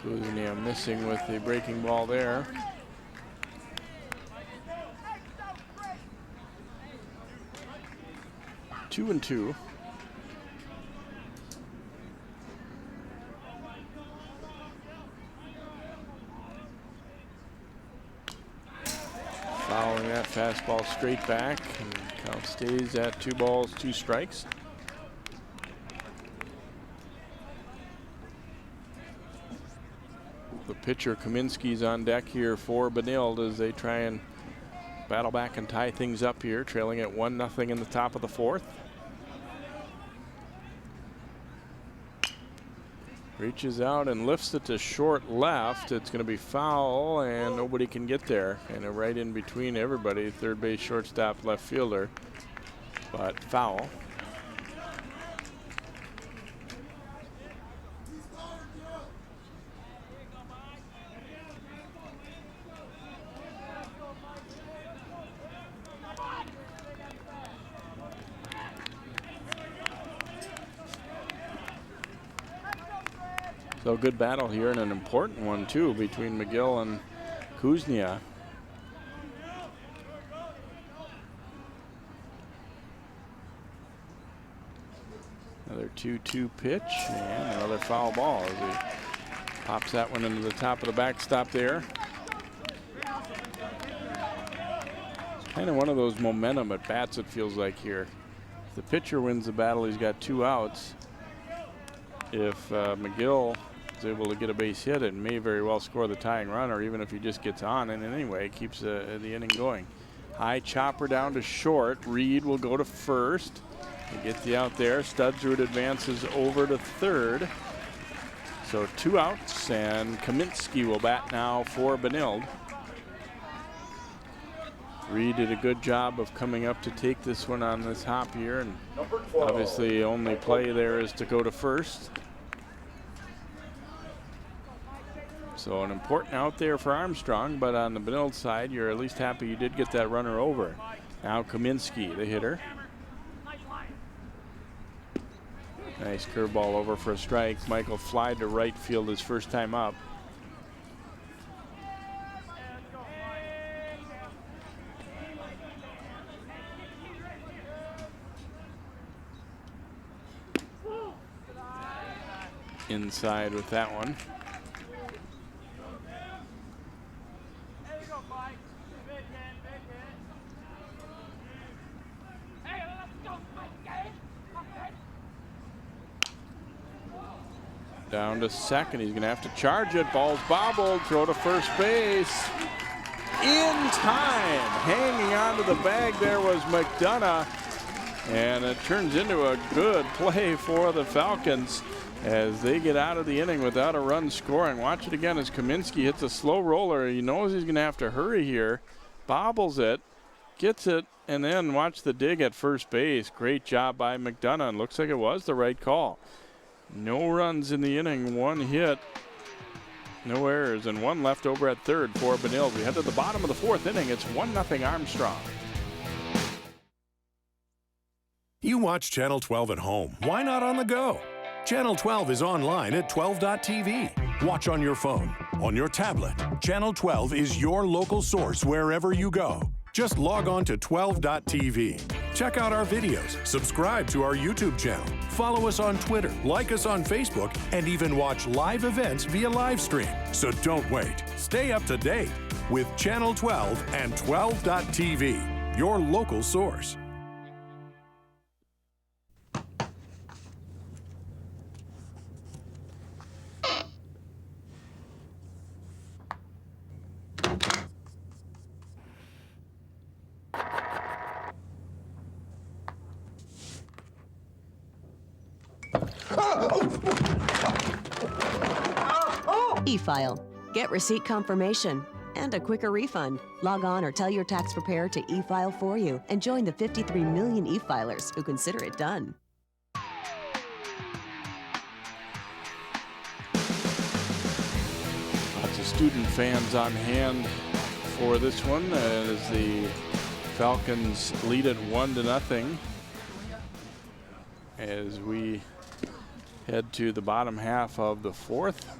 Kuznia missing with the breaking ball there. Two and two. Following that fastball straight back, and count stays at 2 balls, 2 strikes. The pitcher Kaminsky's on deck here for Benilde as they try and battle back and tie things up here, trailing at 1-0 in the top of the 4th. Reaches out and lifts it to short left. It's going to be foul, and nobody can get there. And right in between everybody, third base, shortstop, left fielder, but foul. So good battle here, and an important one too between McGill and Kuznia. Another 2-2 pitch and another foul ball as he pops that one into the top of the backstop there. It's kind of one of those momentum at bats, it feels like here. If the pitcher wins the battle, he's got 2 outs. If McGill is able to get a base hit, it may very well score the tying run, or even if he just gets on, and anyway, it keeps the inning going. High chopper down to short. Reed will go to first. He gets the out there. Studsrud advances over to third. So 2 outs, and Kaminsky will bat now for Benilde. Reed did a good job of coming up to take this one on this hop here, and obviously only play there is to go to first. So an important out there for Armstrong, but on the Benilde side, you're at least happy you did get that runner over. Now Kaminsky, the hitter. Nice curveball over for a strike. Michael fly to right field his first time up. Inside with that one. Down to second. He's going to have to charge it. Ball's bobbled. Throw to first base. In time. Hanging onto the bag there was McDonough. And it turns into a good play for the Falcons as they get out of the inning without a run scoring. Watch it again as Kaminsky hits a slow roller. He knows he's going to have to hurry here. Bobbles it. Gets it. And then watch the dig at first base. Great job by McDonough. And looks like it was the right call. No runs in the inning, 1 hit, no errors, and 1 left over at third for Benilde. We head to the bottom of the 4th inning. It's 1-0 Armstrong. You watch Channel 12 at home. Why not on the go? Channel 12 is online at 12.tv. Watch on your phone, on your tablet. Channel 12 is your local source wherever you go. Just log on to 12.tv. Check out our videos, subscribe to our YouTube channel, follow us on Twitter, like us on Facebook, and even watch live events via live stream. So don't wait. Stay up to date with Channel 12 and 12.tv, your local source. E-File. Get receipt confirmation and a quicker refund. Log on or tell your tax preparer to e-file for you and join the 53 million e-filers who consider it done. Lots of student fans on hand for this one as the Falcons lead it 1-0 as we head to the bottom half of the fourth.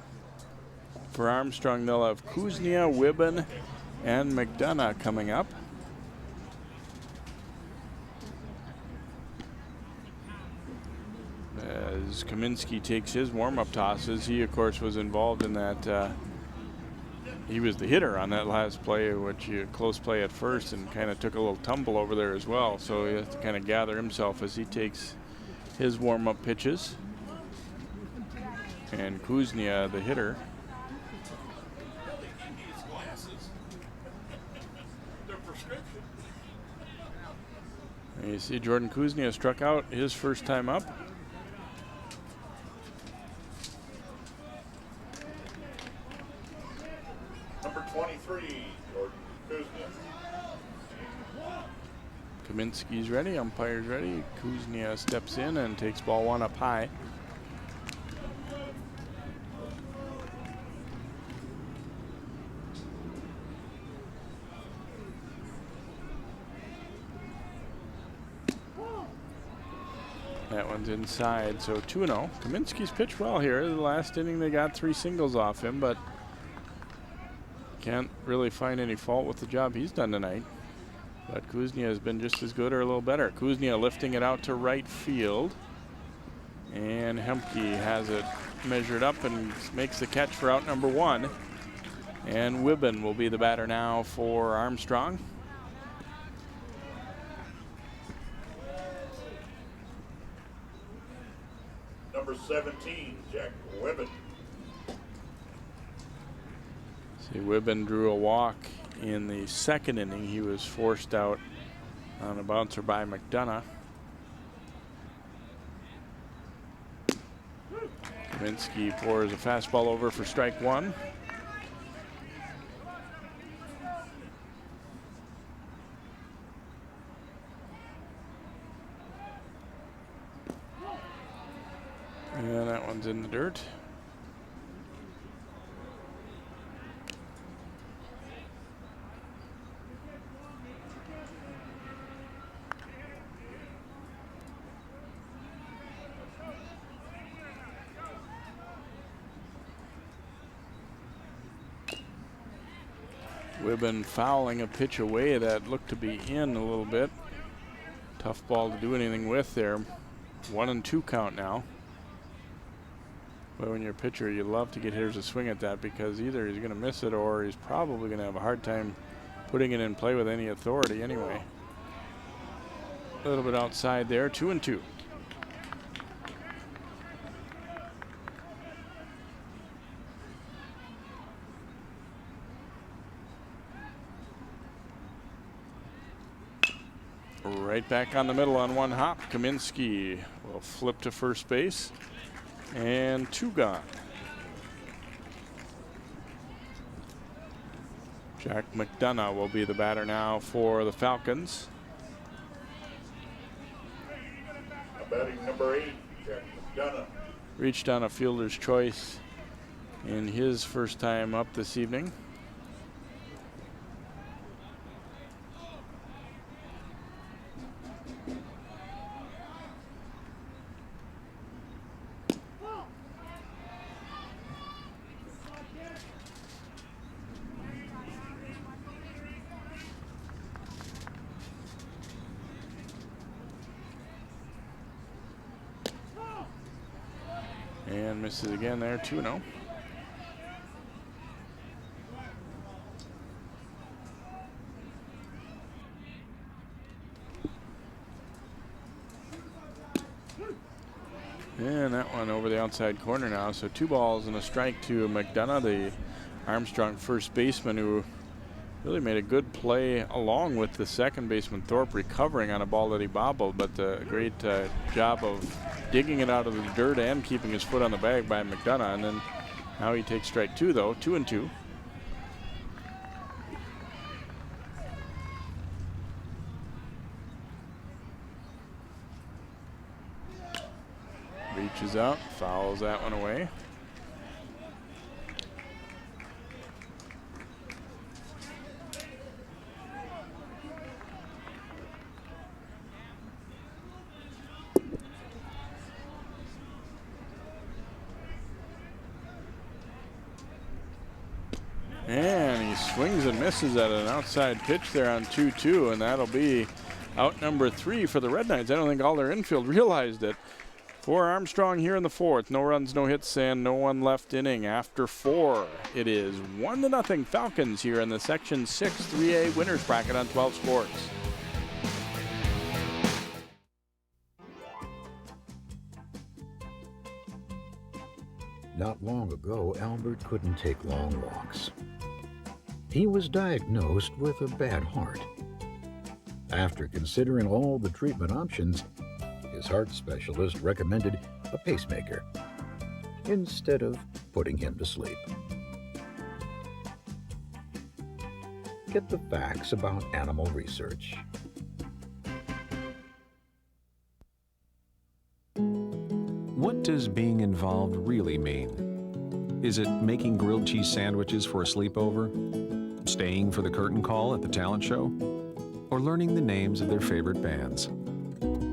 For Armstrong, they'll have Kuznia, Wibben, and McDonough coming up. As Kaminsky takes his warm-up tosses, he of course was involved in that. He was the hitter on that last play, which close play at first, and kind of took a little tumble over there as well. So he has to kind of gather himself as he takes his warm-up pitches. And Kuznia, the hitter. And you see Jordan Kuznia struck out his first time up. Number 23, Jordan Kuznia. Kaminsky's ready, umpire's ready. Kuznia steps in and takes ball one up high. That one's inside, so 2-0. Kaminsky's pitched well here. The last inning they got 3 singles off him, but can't really find any fault with the job he's done tonight. But Kuznia has been just as good or a little better. Kuznia lifting it out to right field. And Hemke has it measured up and makes the catch for out number 1. And Wibben will be the batter now for Armstrong. Number 17, Jack Wibben. See, Wibben drew a walk in the second inning. He was forced out on a bouncer by McDonough. Kaminsky pours a fastball over for strike 1. And that one's in the dirt. Wibben fouling a pitch away that looked to be in a little bit. Tough ball to do anything with there. 1-2 count now. But when you're a pitcher, you love to get hitters to swing at that because either he's going to miss it or he's probably going to have a hard time putting it in play with any authority anyway. A little bit outside there, 2-2. Right back on the middle on one hop. Kaminsky will flip to first base. And 2 gone. Jack McDonough will be the batter now for the Falcons. Batting number 8, Jack McDonough. Reached on a fielder's choice in his first time up this evening. And misses again there, 2-0. And that one over the outside corner now. So 2 balls and a strike to McDonough, the Armstrong first baseman, who really made a good play along with the second baseman Thorpe recovering on a ball that he bobbled, but a great job of digging it out of the dirt and keeping his foot on the bag by McDonough. And then Now he takes strike two, though, 2-2. Reaches out, fouls that one away. And he swings and misses at an outside pitch there on 2-2, and that'll be out number 3 for the Red Knights. I don't think all their infield realized it. For Armstrong here in the 4th. No runs, no hits, and no one left inning. After 4, it is 1-0 Falcons here in the Section 6 3A winners bracket on 12 Sports. Not long ago, Albert couldn't take long walks. He was diagnosed with a bad heart. After considering all the treatment options, his heart specialist recommended a pacemaker instead of putting him to sleep. Get the facts about animal research. What does being involved really mean? Is it making grilled cheese sandwiches for a sleepover? Staying for the curtain call at the talent show? Or learning the names of their favorite bands?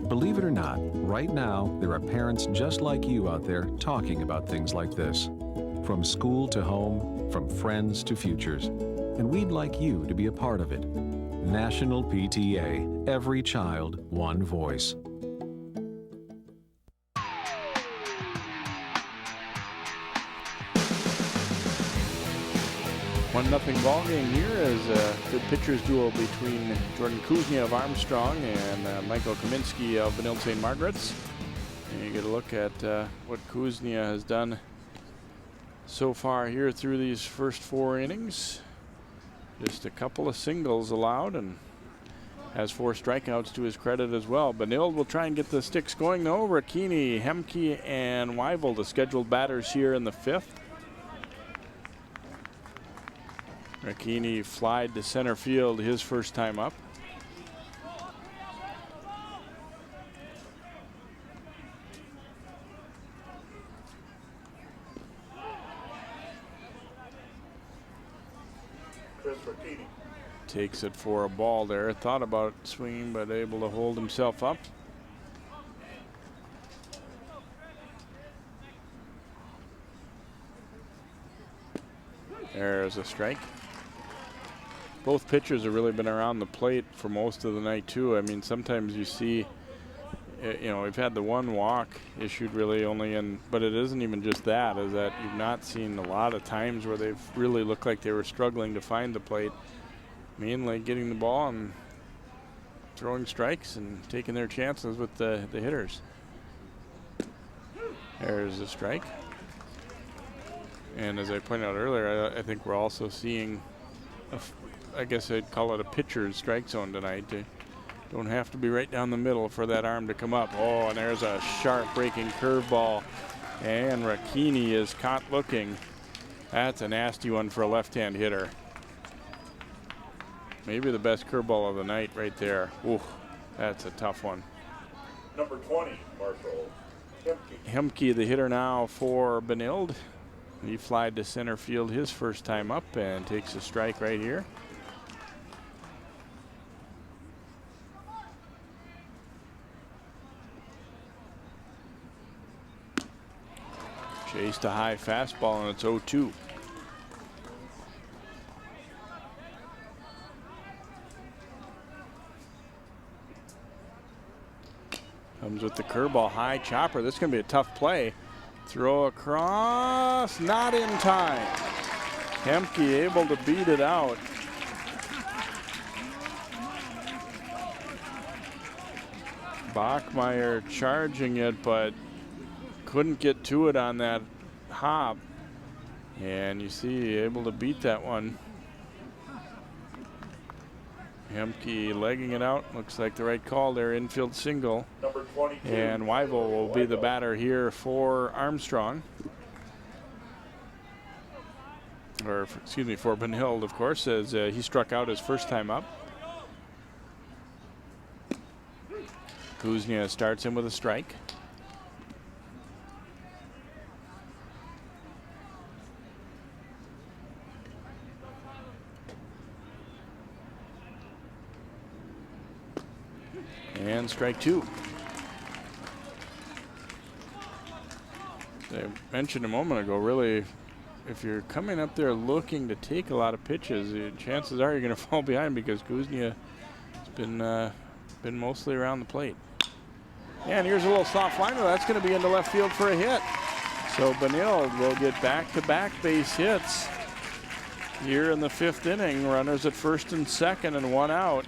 Believe it or not, right now there are parents just like you out there talking about things like this. From school to home, from friends to futures. And we'd like you to be a part of it. National PTA, every child, one voice. 1-0 ball game here as a good pitchers duel between Jordan Kuznia of Armstrong and Michael Kaminsky of Benilde-St. Margaret's. And you get a look at what Kuznia has done so far here through these first 4 innings. Just a couple of singles allowed and has 4 strikeouts to his credit as well. Benilde will try and get the sticks going though. Rakini, Hemke, and Weibel, the scheduled batters here in the 5th. Rakini flied to center field his first time up. Takes it for a ball there. Thought about swinging, but able to hold himself up. There's a strike. Both pitchers have really been around the plate for most of the night too. I mean, sometimes you see, you know, we've had the 1 walk issued really only in, but it isn't even just that, is that you've not seen a lot of times where they've really looked like they were struggling to find the plate. Mainly getting the ball and throwing strikes and taking their chances with the hitters. There's a strike. And as I pointed out earlier, I think we're also seeing, I guess I'd call it a pitcher's strike zone tonight. They don't have to be right down the middle for that arm to come up. Oh, and there's a sharp breaking curveball. And Rakini is caught looking. That's a nasty one for a left-hand hitter. Maybe the best curveball of the night right there. Ooh, that's a tough one. Number 20, Marshall Hemke. Hemke, the hitter now for Benilde. He flied to center field his first time up and takes a strike right here. Chased a high fastball and it's 0-2. Comes with the curveball, high chopper. This is going to be a tough play. Throw across, not in time. Hemke able to beat it out. Bachmeyer charging it, but couldn't get to it on that hop. And you see, able to beat that one. Hemke legging it out. Looks like the right call there. Infield single. Number 22. And Weibel will be the batter here for Armstrong. or excuse me, for Benilde, of course, as he struck out his first time up. Kuznia starts him with a strike. And strike two. As I mentioned a moment ago, really, if you're coming up there looking to take a lot of pitches, chances are you're going to fall behind because Kuznia has been mostly around the plate. And here's a little soft liner. That's going to be into left field for a hit. So Benilde will get back-to-back base hits here in the 5th inning. Runners at first and second and one out.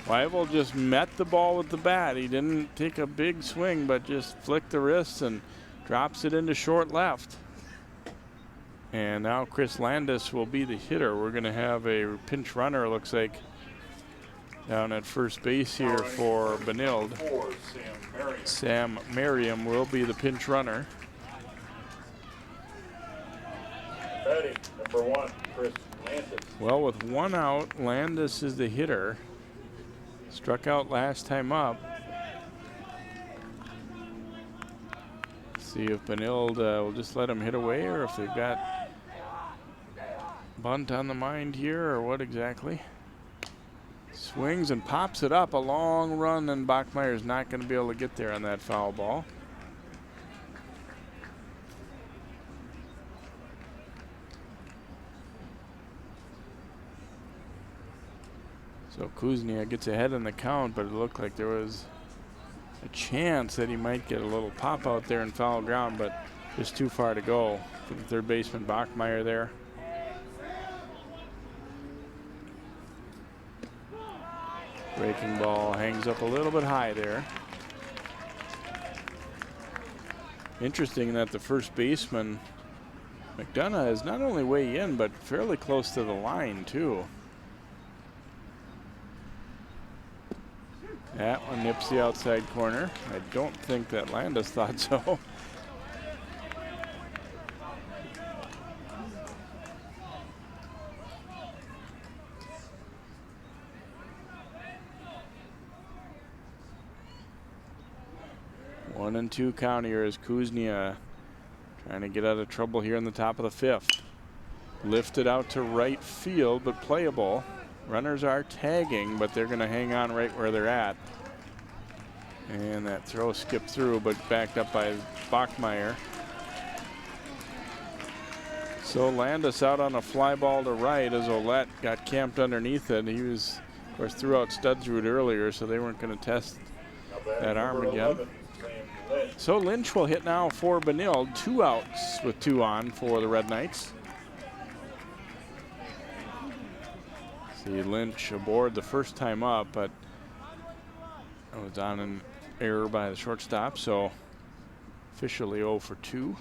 Weibel just met the ball with the bat. He didn't take a big swing, but just flicked the wrists and drops it into short left. And now Chris Landis will be the hitter. We're going to have a pinch runner, looks like, down at first base here for Benilde. Sam Merriam will be the pinch runner. Batting, number 1, Chris Landis. Well, with one out, Landis is the hitter. Struck out last time up. See if Benilde will just let him hit away, or if they've got bunt on the mind here, or what exactly. Swings and pops it up a long run, and Bachmeier's not going to be able to get there on that foul ball. So Kuznia gets ahead in the count, but it looked like there was a chance that he might get a little pop out there in foul ground, but just too far to go for the third baseman Bachmeier there. Breaking ball hangs up a little bit high there. Interesting that the first baseman, McDonough, is not only way in, but fairly close to the line, too. That one nips the outside corner. I don't think that Landis thought so. One and two count here as Kuznia trying to get out of trouble here in the top of the 5th. Lifted out to right field, but playable. Runners are tagging, but they're going to hang on right where they're at. And that throw skipped through, but backed up by Bachmeier. So Landis out on a fly ball to right as Ouellette got camped underneath it. He was, of course, threw out Studsrud earlier, so they weren't going to test that arm again. So Lynch will hit now for Benilde. 2 outs with 2 on for the Red Knights. See Lynch aboard the first time up, but it was on an error by the shortstop, so officially 0 for 2.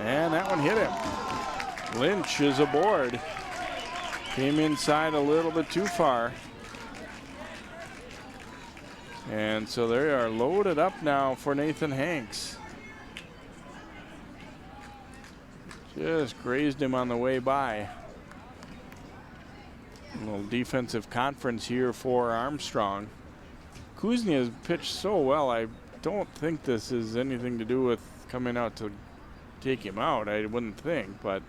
And that one hit him. Lynch is aboard. Came inside a little bit too far. And so they are loaded up now for Nathan Hanks. Just grazed him on the way by. A little defensive conference here for Armstrong. Kuznia has pitched so well, I don't think this is anything to do with coming out to take him out. I wouldn't think, but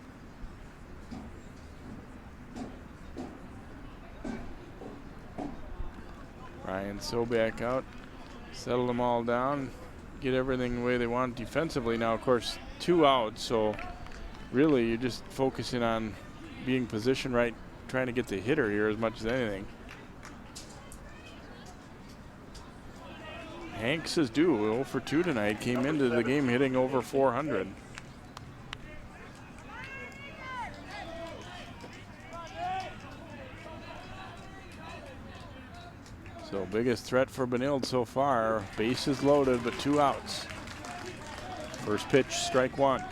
Ryan Sobek out, settle them all down, get everything the way they want defensively. Now, of course, 2 outs, so really you're just focusing on being positioned right, trying to get the hitter here as much as anything. Hanks is due 0 for 2 tonight. Came into the game hitting over 400. So biggest threat for Benilde so far. Bases loaded, but 2 outs. First pitch, strike 1.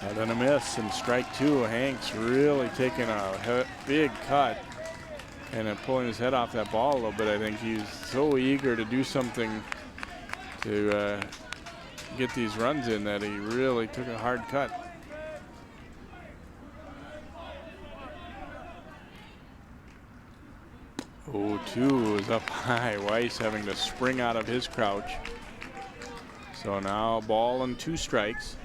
And then a miss. Yes, and strike two. Hank's really taking a big cut and then pulling his head off that ball a little bit. I think he's so eager to do something to get these runs in that he really took a hard cut. 0-2 is up high. Weiss having to spring out of his crouch. So now ball and 2 strikes.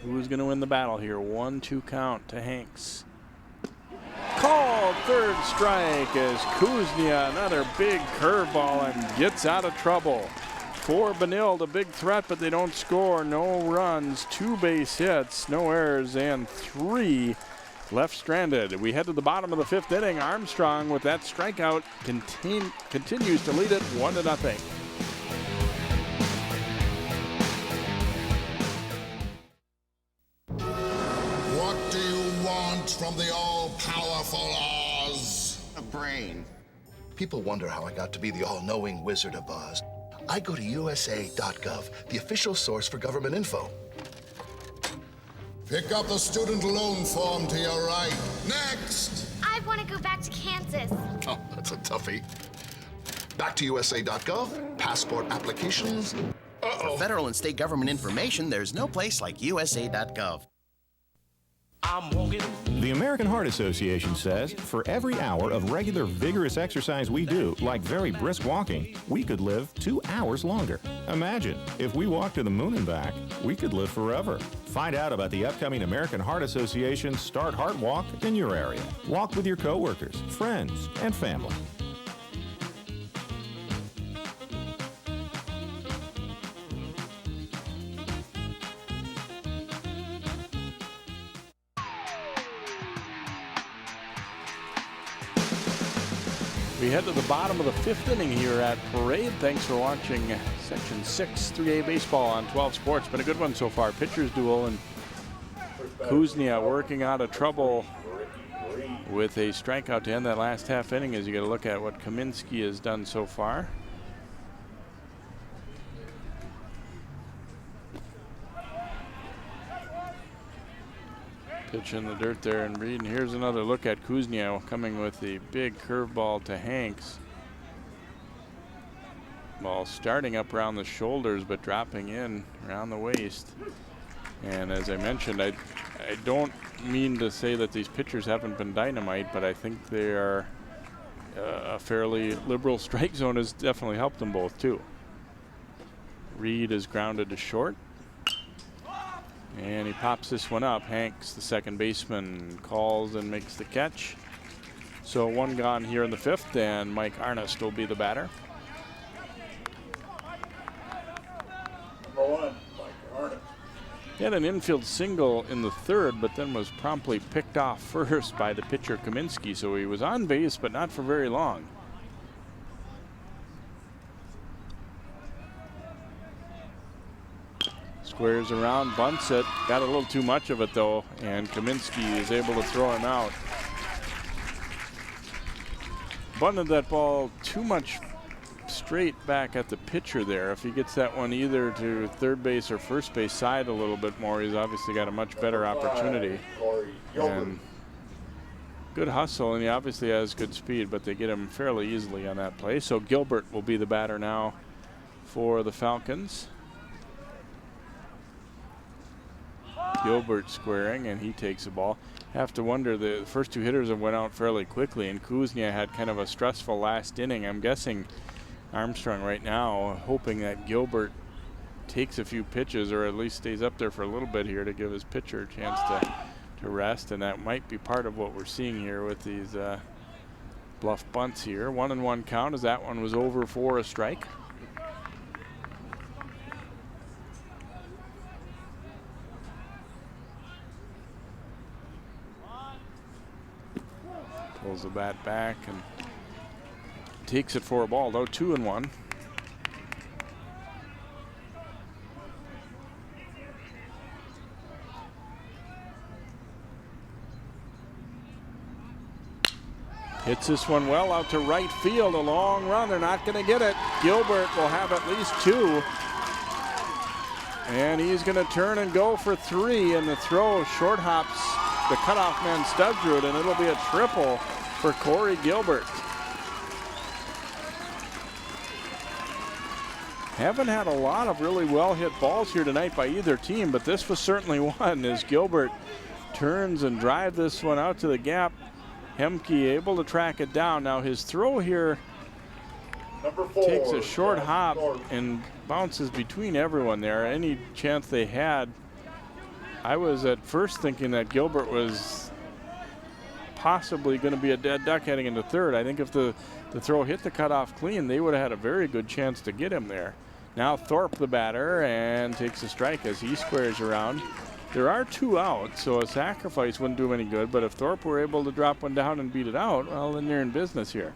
Who's going to win the battle here? 1-2 count to Hanks. Called, third strike as Kuznia, another big curveball, and gets out of trouble. For Benilde, a big threat, but they don't score. No runs, 2 base hits, no errors, and 3 left stranded. We head to the bottom of the 5th inning. Armstrong, with that strikeout, continues to lead it 1-0. What do you want from the all-powerful Oz? A brain. People wonder how I got to be the all-knowing Wizard of Oz. I go to USA.gov, the official source for government info. Pick up the student loan form to your right. Next! I want to go back to Kansas. Oh, that's a toughie. Back to USA.gov, passport applications. For federal and state government information, there's no place like USA.gov. The American Heart Association says for every hour of regular vigorous exercise we do, like very brisk walking, we could live 2 hours longer. Imagine, if we walked to the moon and back, we could live forever. Find out about the upcoming American Heart Association Start Heart Walk in your area. Walk with your coworkers, friends, and family. We head to the bottom of the 5th inning here at Parade. Thanks for watching Section 6 3A Baseball on 12 Sports. Been a good one so far. Pitchers duel, and Kuznia working out of trouble with a strikeout to end that last half inning as you get a look at what Kaminsky has done so far. Pitch in the dirt there and Reed. And here's another look at Kuznia coming with the big curveball to Hanks. Ball starting up around the shoulders but dropping in around the waist. And as I mentioned, I don't mean to say that these pitchers haven't been dynamite, but I think they are a fairly liberal strike zone has definitely helped them both too. Reed is grounded to short. And he pops this one up. Hanks, the second baseman, calls and makes the catch. So 1 gone here in the 5th, and Mike Arnest will be the batter. Number 1, Mike Arnest. He had an infield single in the 3rd, but then was promptly picked off first by the pitcher Kaminsky, so he was on base, but not for very long. Squares around, bunts it. Got a little too much of it though, and Kaminsky is able to throw him out. Bunted that ball too much straight back at the pitcher there. If he gets that one either to third base or first base side a little bit more, he's obviously got a much better opportunity. And good hustle, and he obviously has good speed, but they get him fairly easily on that play. So Gilbert will be the batter now for the Falcons. Gilbert squaring, and he takes the ball. Have to wonder, the first 2 hitters have went out fairly quickly, and Kuznia had kind of a stressful last inning. I'm guessing Armstrong right now hoping that Gilbert takes a few pitches or at least stays up there for a little bit here to give his pitcher a chance to rest, and that might be part of what we're seeing here with these bluff bunts here. 1-1 count as that one was over for a strike. Pulls the bat back and takes it for a ball, though. 2-1. Hits this one well out to right field. A long run. They're not going to get it. Gilbert will have at least 2. And he's going to turn and go for 3. And the throw short hops the cutoff man Studrud, and it'll be a triple for Corey Gilbert. Haven't had a lot of really well-hit balls here tonight by either team, but this was certainly one as Gilbert turns and drives this one out to the gap. Hemke able to track it down. Now his throw here takes a short hop and bounces between everyone there. Any chance they had, I was at first thinking that Gilbert was possibly going to be a dead duck heading into third. I think if the throw hit the cutoff clean, they would have had a very good chance to get him there. Now Thorpe, the batter, and takes a strike as he squares around. There are 2 out, so a sacrifice wouldn't do him any good, but if Thorpe were able to drop one down and beat it out, well, then they're in business here.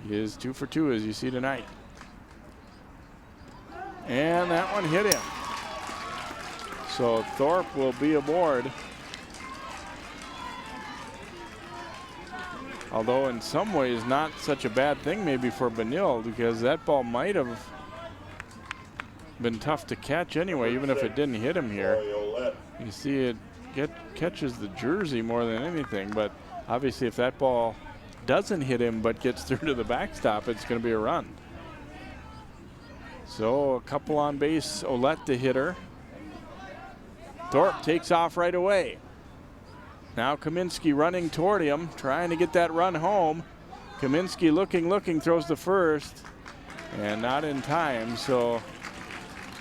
He is 2 for 2 as you see tonight. And that one hit him. So Thorpe will be aboard. Although in some ways not such a bad thing maybe for Benilde, because that ball might have been tough to catch anyway, even if it didn't hit him here. You see it catches the jersey more than anything, but obviously if that ball doesn't hit him but gets through to the backstop, it's going to be a run. So a couple on base, Ouellette the hitter. Thorpe takes off right away. Now Kaminsky running toward him, trying to get that run home. Kaminsky looking, throws the first, and not in time, so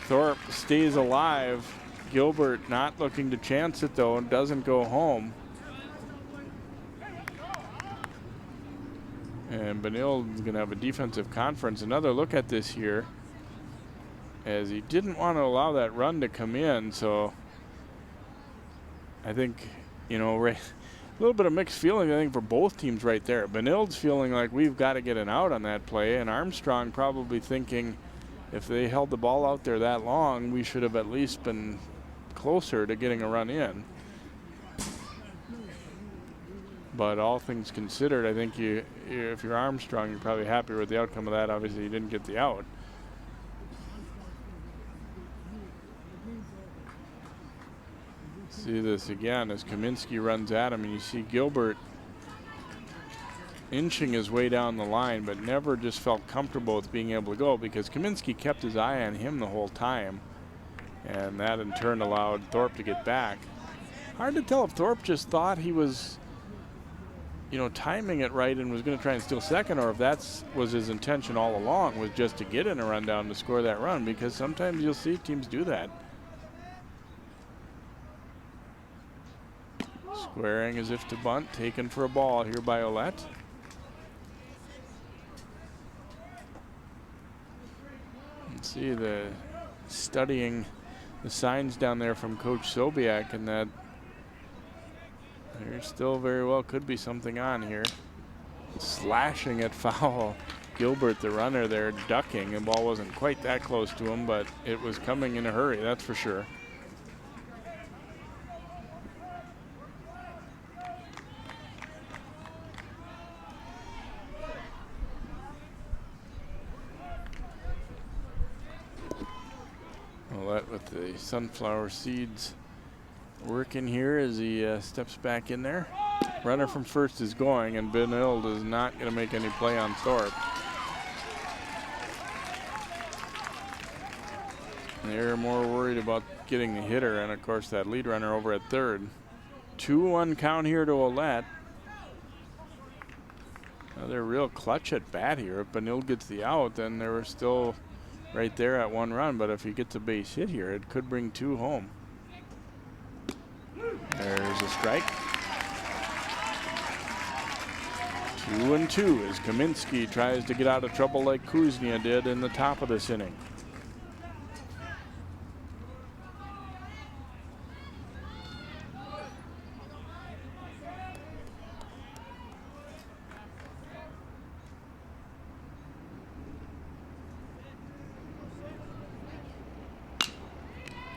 Thorpe stays alive. Gilbert not looking to chance it though, and doesn't go home. And Benilde is going to have a defensive conference. Another look at this here, as he didn't want to allow that run to come in, so I think, you know, a little bit of mixed feeling, I think, for both teams right there. Benilde's feeling like we've got to get an out on that play, and Armstrong probably thinking if they held the ball out there that long, we should have at least been closer to getting a run in. But all things considered, I think if you're Armstrong, you're probably happy with the outcome of that. Obviously, you didn't get the out. See this again as Kaminsky runs at him, and you see Gilbert inching his way down the line, but never just felt comfortable with being able to go, because Kaminsky kept his eye on him the whole time, and that in turn allowed Thorpe to get back. Hard to tell if Thorpe just thought he was, you know, timing it right and was going to try and steal second, or if that was his intention all along, was just to get in a rundown to score that run, because sometimes you'll see teams do that. Squaring as if to bunt, taken for a ball here by Ouellette. See the studying the signs down there from Coach Sobiak, and that there still very well could be something on here. Slashing at foul. Gilbert, the runner there, ducking. The ball wasn't quite that close to him, but it was coming in a hurry, that's for sure. Ouellette with the sunflower seeds working here as he steps back in there. Runner from first is going, and Benilde is not going to make any play on Thorpe. They're more worried about getting the hitter, and of course that lead runner over at third. 2-1 count here to Ouellette. Another real clutch at bat here. If Benilde gets the out, then they were still right there at 1 run, but if he gets a base hit here, it could bring 2 home. There's a strike. 2-2 as Kaminsky tries to get out of trouble like Kuznia did in the top of this inning.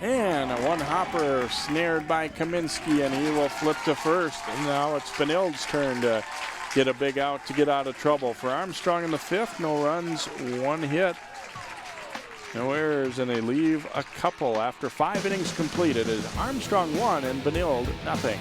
And a one-hopper snared by Kaminsky, and he will flip to first. And now it's Benilde's turn to get a big out to get out of trouble. For Armstrong in the 5th, no runs, 1 hit. No errors, and they leave a couple after 5 innings completed as Armstrong 1 and Benilde nothing.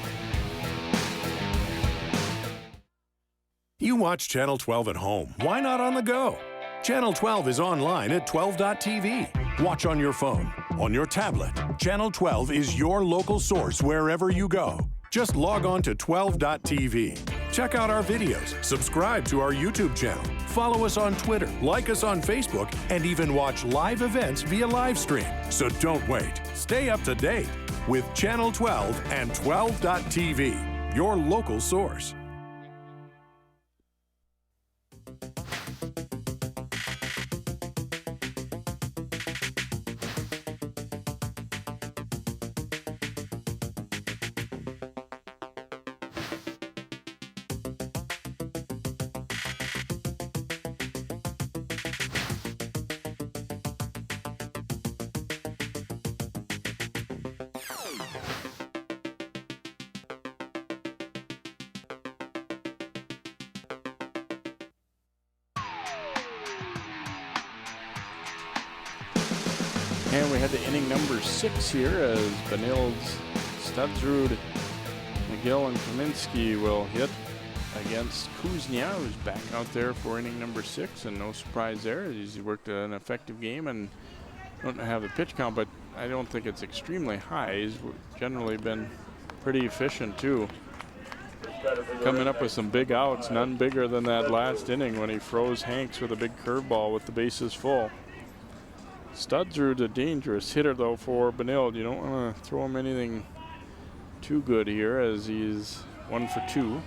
You watch Channel 12 at home. Why not on the go? Channel 12 is online at 12.tv. Watch on your phone, on your tablet. Channel 12 is your local source wherever you go. Just log on to 12.tv. Check out our videos, subscribe to our YouTube channel, follow us on Twitter, like us on Facebook, and even watch live events via live stream. So don't wait. Stay up to date with Channel 12 and 12.tv, your local source. And we head to inning number 6 here as Benilde's Studsrud, McGill, and Kaminsky will hit against Kuznia, who's back out there for inning number 6, and no surprise there. He's worked an effective game and don't have the pitch count, but I don't think it's extremely high. He's generally been pretty efficient too. Coming up with some big outs, none bigger than that last inning when he froze Hanks with a big curveball with the bases full. Studsrud's a dangerous hitter, though, for Benilde. You don't want to throw him anything too good here as he's 1 for 2.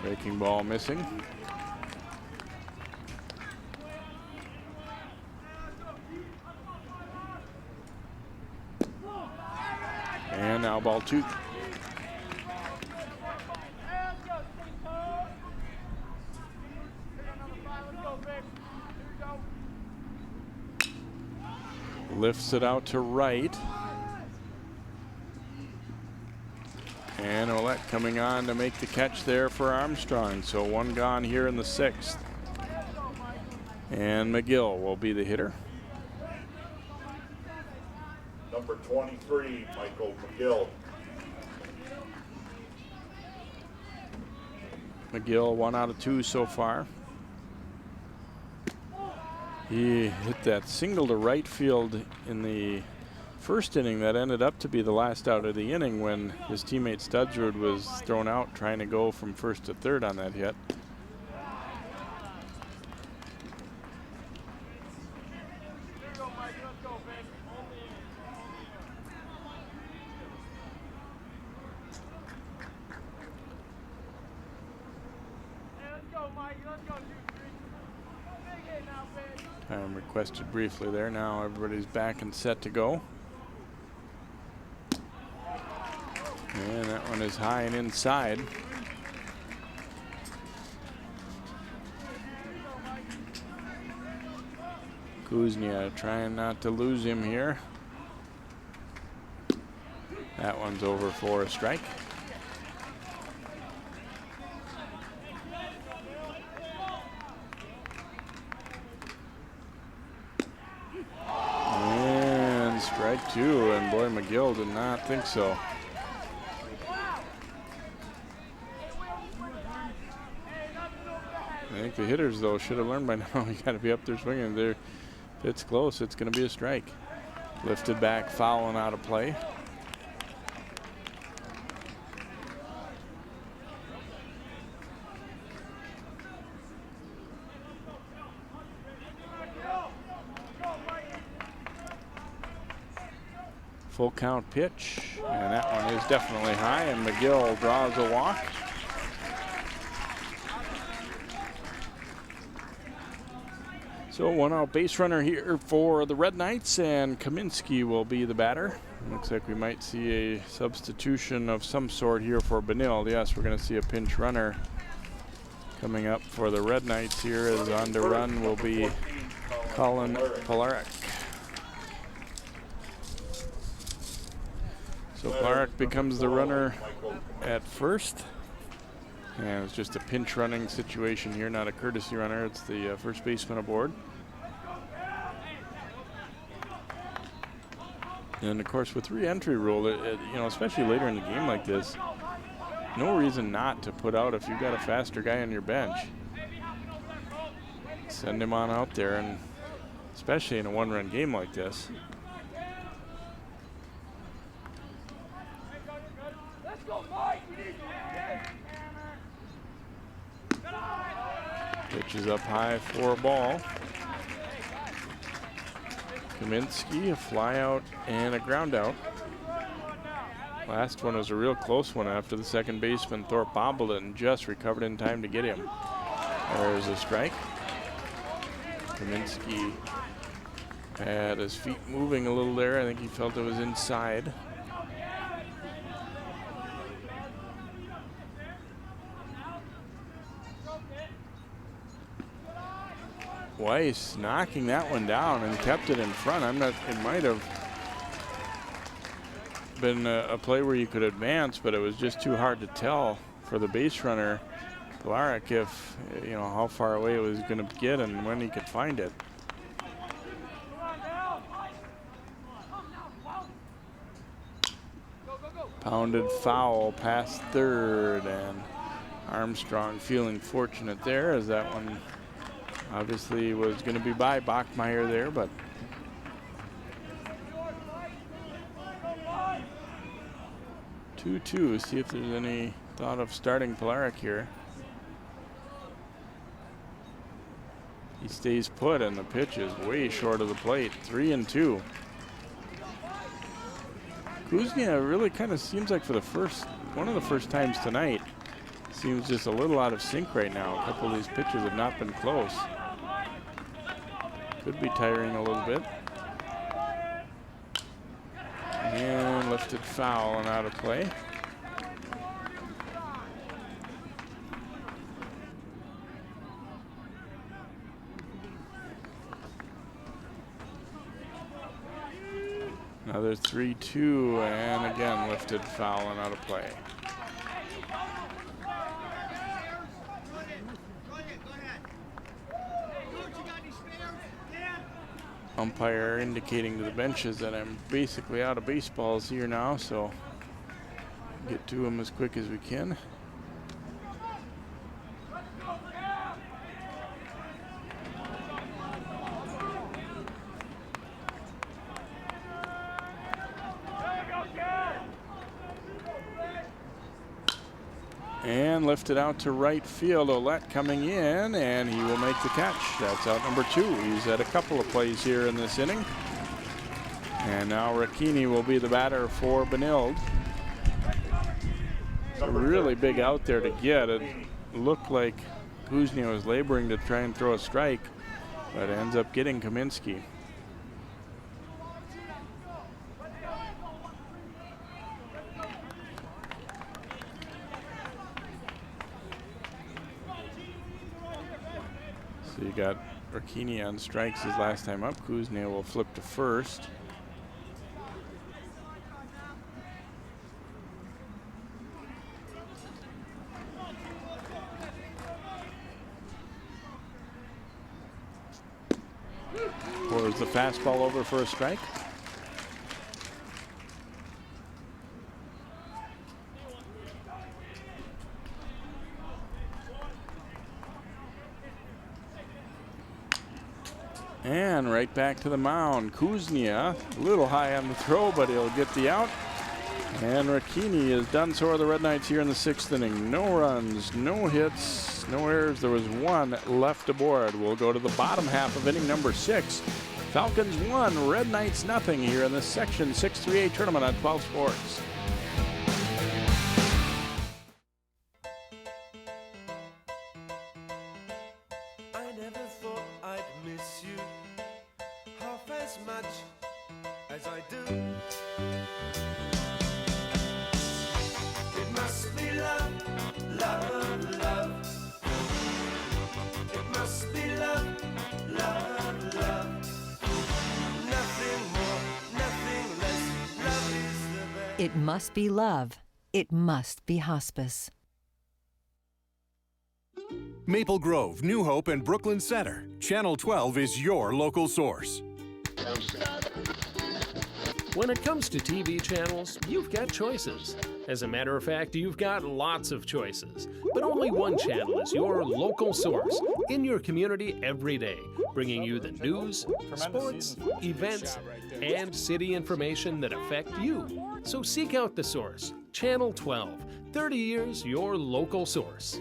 Breaking ball missing. And now ball 2. Lifts it out to right. And Ouellette coming on to make the catch there for Armstrong. So 1 gone here in the 6th. And McGill will be the hitter. Number 23, Michael McGill. McGill 1 out of 2 so far. He hit that single to right field in the 1st inning that ended up to be the last out of the inning when his teammate Studsrud was thrown out trying to go from 1st to 3rd on that hit. Time requested briefly there. Now everybody's back and set to go. And that one is high and inside. Kuznia trying not to lose him here. That one's over for a strike. Strike 2, and boy, McGill did not think so. I think the hitters, though, should have learned by now. You got to be up there swinging. If it's close, it's going to be a strike. Lifted back, foul and out of play. Full count pitch, and that one is definitely high, and McGill draws a walk. So 1 out base runner here for the Red Knights, and Kaminsky will be the batter. Looks like we might see a substitution of some sort here for Benilde. Yes, we're going to see a pinch runner coming up for the Red Knights here, as on to run will be Colin Polaric. So So Clark becomes the runner at first. And it's just a pinch running situation here, not a courtesy runner. It's the first baseman aboard. And of course, with re-entry rule, especially later in the game like this, no reason not to put out if you've got a faster guy on your bench. Send him on out there, and especially in a one-run game like this. Pitch is up high for a ball. Kaminsky, a fly out and a ground out. Last one was a real close one after the second baseman Thorpe bobbled it and just recovered in time to get him. There's a strike. Kaminsky had his feet moving a little there. I think he felt it was inside. Weiss knocking that one down and kept it in front. It might have been a play where you could advance, but it was just too hard to tell for the base runner, Pilarek, if, how far away it was going to get and when he could find it. Pounded foul past third, and Armstrong feeling fortunate there as that one obviously was going to be by Bachmeier there, but two. See if there's any thought of starting Pilarek here. He stays put, and the pitch is way short of the plate. 3-2. Kuznia really kind of seems like for one of the first times tonight, seems just a little out of sync right now. A couple of these pitches have not been close. Could be tiring a little bit. And lifted foul and out of play. Another 3-2, and again lifted foul and out of play. Umpire indicating to the benches that I'm basically out of baseballs here now, so get to them as quick as we can. And lifted out to right field. Ouellette coming in, and he will make the catch. That's out number 2. He's had a couple of plays here in this inning. And now Ricchini will be the batter for Benilde. A really big out there to get. It looked like Kuznia was laboring to try and throw a strike, but ends up getting Kaminsky. So you got Ricchini on strikes his last time up. Kuznia will flip to first. Pours the fastball over for a strike. And right back to the mound. Kuznia, a little high on the throw, but he'll get the out. And Ricchini is done. So are the Red Knights here in the 6th inning. No runs, no hits, no errors. There was one left aboard. We'll go to the bottom half of inning number 6. Falcons 1, Red Knights nothing here in this Section 6-3A tournament on 12 Sports. It must be love. It must be hospice. Maple Grove, New Hope, and Brooklyn Center. Channel 12 is your local source. When it comes to TV channels, you've got choices. As a matter of fact, you've got lots of choices. But only one channel is your local source in your community every day, bringing you the news, sports, events, and city information that affect you. So seek out the source. Channel 12, 30 years your local source.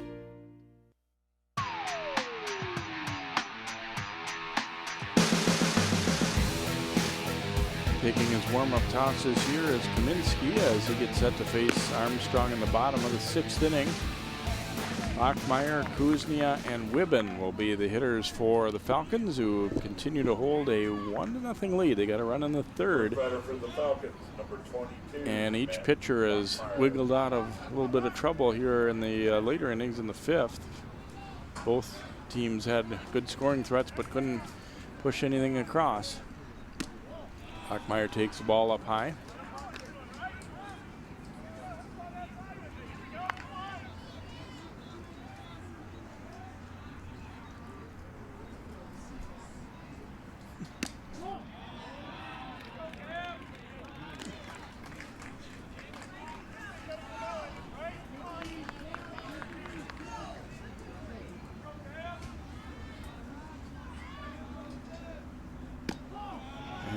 Taking his warm-up tosses here is Kaminsky as he gets set to face Armstrong in the bottom of the 6th inning. Bachmeyer, Kuznia, and Wibben will be the hitters for the Falcons, who continue to hold a 1-0 lead. They got a run in the 3rd. For the Falcons, number 22. And each pitcher has wiggled out of a little bit of trouble here in the later innings in the 5th. Both teams had good scoring threats but couldn't push anything across. Bachmeyer takes the ball up high.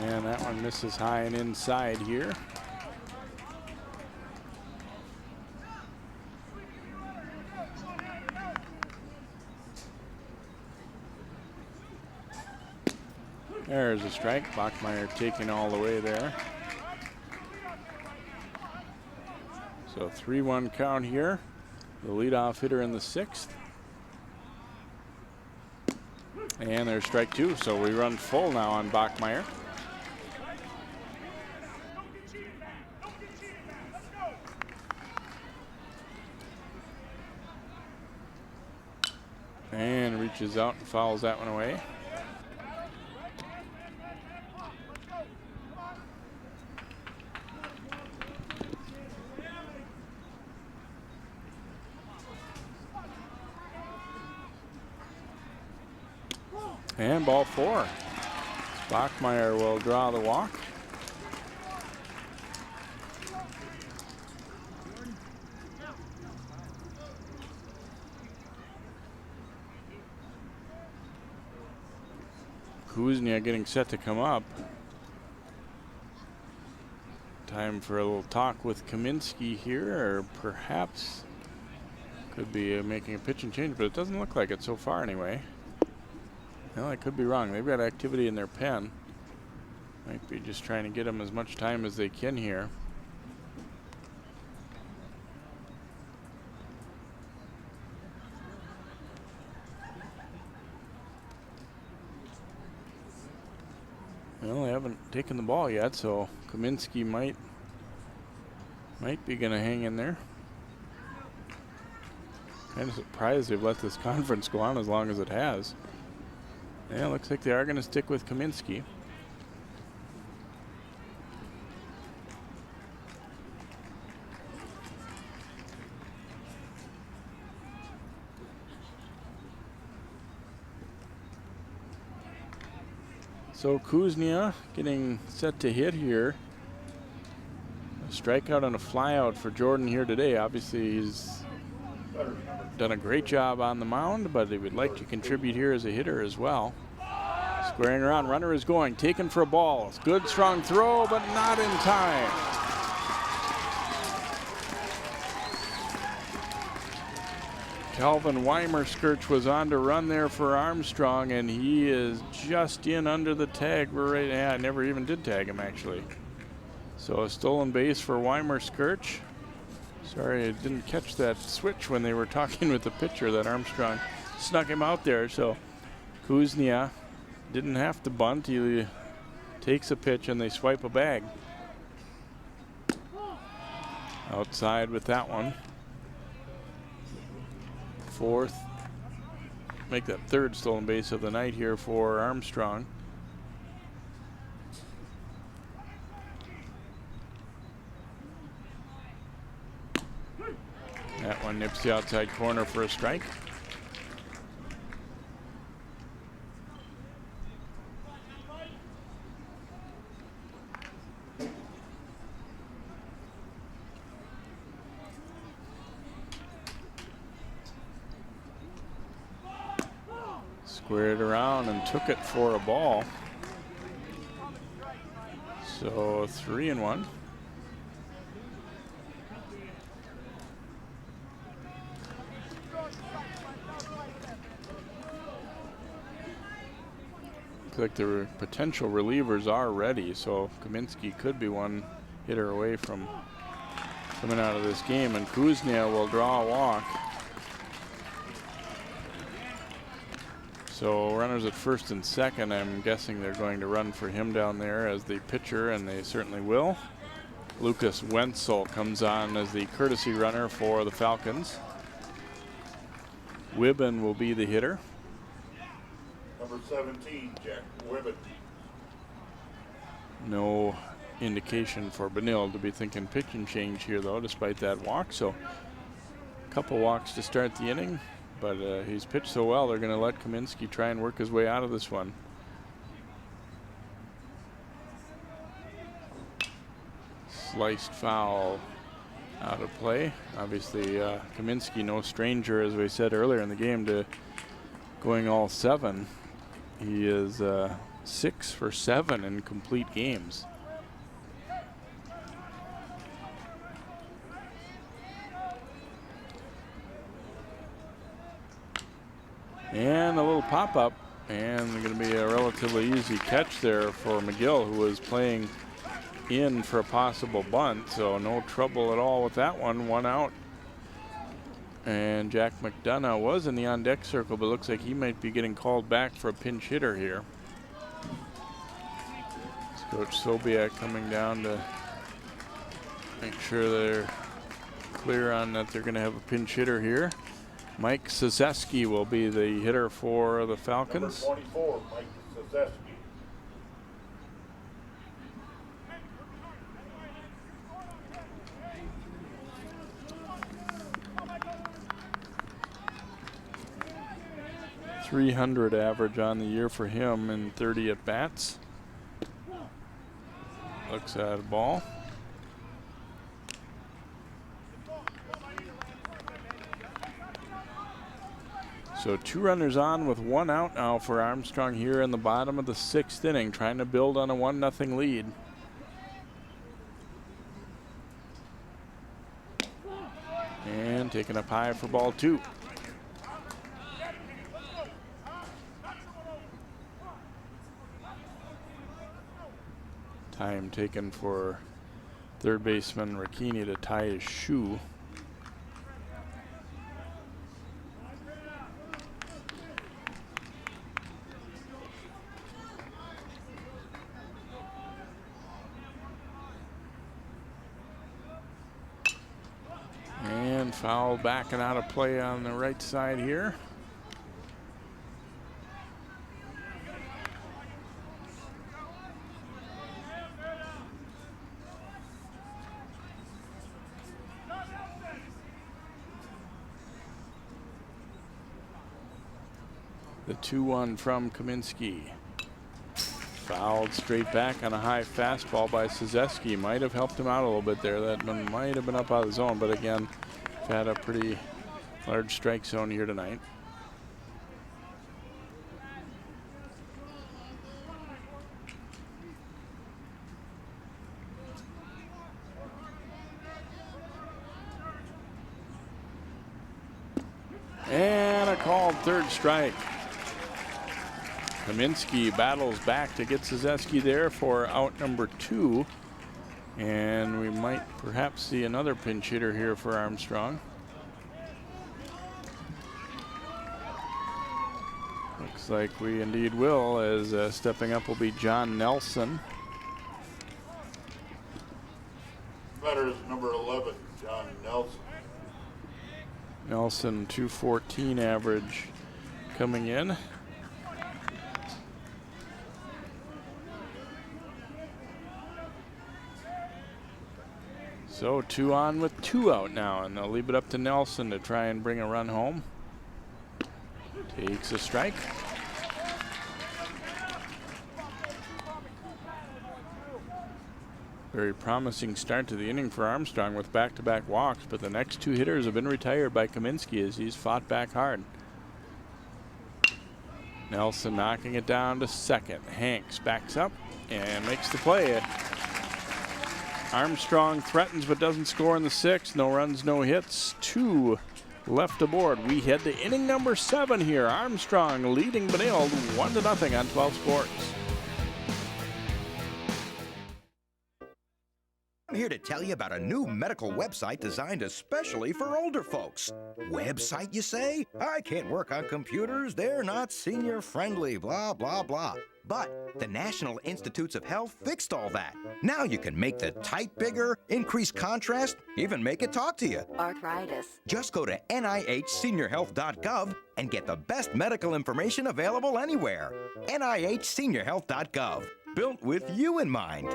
And that one misses high and inside here. There's a strike. Bachmeyer taking all the way there. So 3-1 count here. The leadoff hitter in the 6th. And there's strike 2. So we run full now on Bachmeyer. And reaches out and fouls that one away. And ball 4. Bachmeyer will draw the walk. Kuznia getting set to come up. Time for a little talk with Kaminsky here, or perhaps could be making a pitching change, but it doesn't look like it so far anyway. Well, I could be wrong. They've got activity in their pen. Might be just trying to get them as much time as they can here. Well, they haven't taken the ball yet, so Kaminsky might be going to hang in there. Kind of surprised they've let this conference go on as long as it has. Yeah, looks like they are going to stick with Kaminsky. So Kuznia getting set to hit here. A strikeout and a flyout for Jordan here today. Obviously he's done a great job on the mound, but he would like to contribute here as a hitter as well. Squaring around, runner is going, taken for a ball. Good strong throw, but not in time. Calvin Weimer-Skirch was on to run there for Armstrong, and he is just in under the tag. I never even did tag him, actually. So a stolen base for Weimer-Skirch. Sorry, I didn't catch that switch when they were talking with the pitcher that Armstrong snuck him out there. So Kuznia didn't have to bunt. He takes a pitch and they swipe a bag. Outside with that one. 4th. Make that 3rd stolen base of the night here for Armstrong. nips the outside corner for a strike. Squared around and took it for a ball. So 3-1. Looks like the potential relievers are ready, so Kaminsky could be one hitter away from coming out of this game, and Kuznia will draw a walk. So runners at first and second, I'm guessing they're going to run for him down there as the pitcher, and they certainly will. Lucas Wenzel comes on as the courtesy runner for the Falcons. Wibben will be the hitter. Number 17, Jack Wibben. No indication for Benilde to be thinking pitch and change here, though, despite that walk. So a couple walks to start the inning. But he's pitched so well, they're going to let Kaminsky try and work his way out of this one. Sliced foul out of play. Obviously, Kaminsky, no stranger, as we said earlier in the game, to going all 7. He is 6 for 7 in complete games. And a little pop-up, and going to be a relatively easy catch there for McGill, who was playing in for a possible bunt, so no trouble at all with that one. 1 out. And Jack McDonough was in the on-deck circle, but looks like he might be getting called back for a pinch hitter here. It's Coach Sobiak coming down to make sure they're clear on that they're going to have a pinch hitter here. Mike Szeski will be the hitter for the Falcons. Number 24, Mike Szeski. .300 average on the year for him in 30 at bats. Looks at a ball. So 2 runners on with 1 out now for Armstrong here in the bottom of the 6th inning, trying to build on a 1-0 lead. And taken up high for ball 2. Time taken for third baseman Ricchini to tie his shoe. And foul back and out of play on the right side here. The 2-1 from Kaminsky. Fouled straight back on a high fastball by Szeski. Might have helped him out a little bit there. That one might have been up out of the zone, but again, we've had a pretty large strike zone here tonight. And a called third strike. Kaminsky battles back to get Szeski there for out number 2. And we might perhaps see another pinch hitter here for Armstrong. Looks like we indeed will, as stepping up will be John Nelson. Batter is number 11, John Nelson. Nelson, 214 average coming in. So 2 on with 2 out now, and they'll leave it up to Nelson to try and bring a run home. Takes a strike. Very promising start to the inning for Armstrong with back-to-back walks, but the next 2 hitters have been retired by Kaminsky as he's fought back hard. Nelson knocking it down to second. Hanks backs up and makes the play. Armstrong threatens but doesn't score in the 6th. No runs, no hits. 2 left aboard. We head to inning number 7 here. Armstrong leading Benilde 1-0 on 12 Sports. I'm here to tell you about a new medical website designed especially for older folks. Website, you say? I can't work on computers. They're not senior friendly, blah, blah, blah. But the National Institutes of Health fixed all that. Now you can make the type bigger, increase contrast, even make it talk to you. Arthritis. Just go to NIHseniorhealth.gov and get the best medical information available anywhere. NIHseniorhealth.gov. Built with you in mind.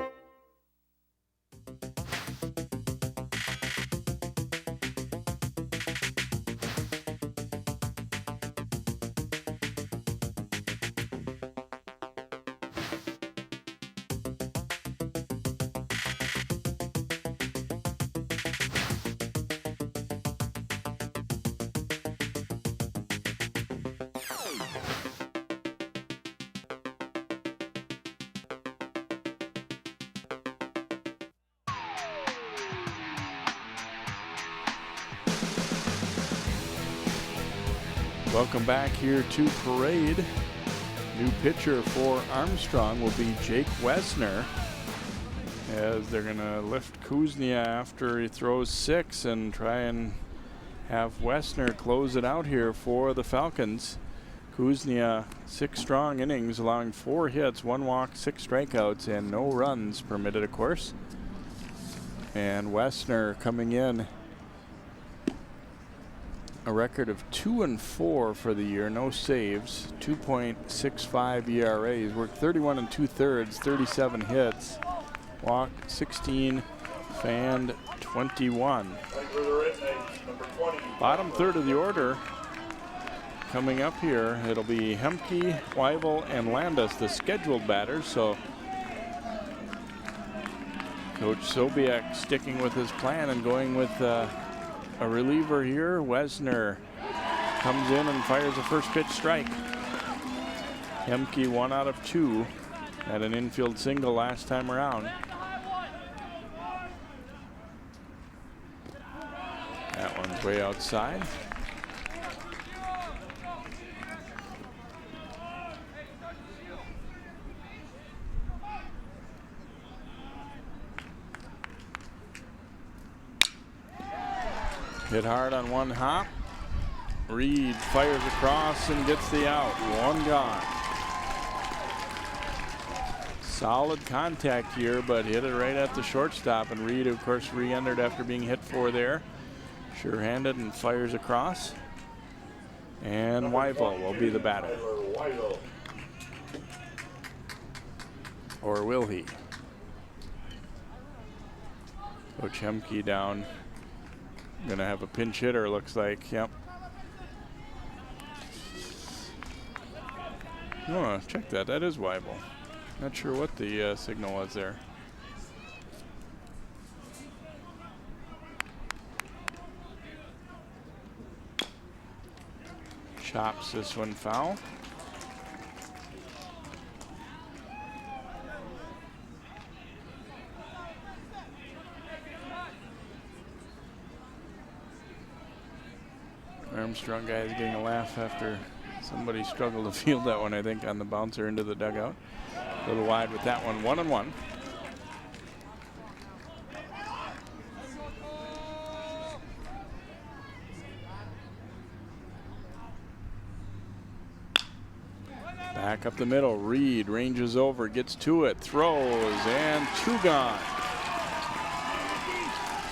Welcome back here to Parade. New pitcher for Armstrong will be Jake Wessner, as they're going to lift Kuznia after he throws 6 and try and have Wessner close it out here for the Falcons. Kuznia 6 strong innings, allowing 4 hits, 1 walk, 6 strikeouts, and no runs permitted, of course. And Wessner coming in a record of 2-4 for the year, no saves, 2.65 ERA. He's worked 31 2/3, 37 hits, walked 16, fanned 21. Bottom third of the order coming up here. It'll be Hemke, Weibel, and Landis, the scheduled batters. So Coach Sobiek sticking with his plan and going with a reliever here. Wessner comes in and fires a first pitch strike. Hemke 1 out of 2. Had an infield single last time around. That one's way outside. Hit hard on 1 hop. Reed fires across and gets the out. 1 gone. Solid contact here, but hit it right at the shortstop. And Reed, of course, re-entered after being hit 4 there. Sure-handed and fires across. And Weibel will be the batter. Or will he? Coach Hemke down. Gonna have a pinch hitter, looks like. Yep. Oh, check that. That is Weibel. Not sure what the signal was there. Chops this one foul. Armstrong guy is getting a laugh after somebody struggled to field that one, I think, on the bouncer into the dugout. A little wide with that one. 1-1. Back up the middle. Reed ranges over, gets to it, throws, and 2 gone.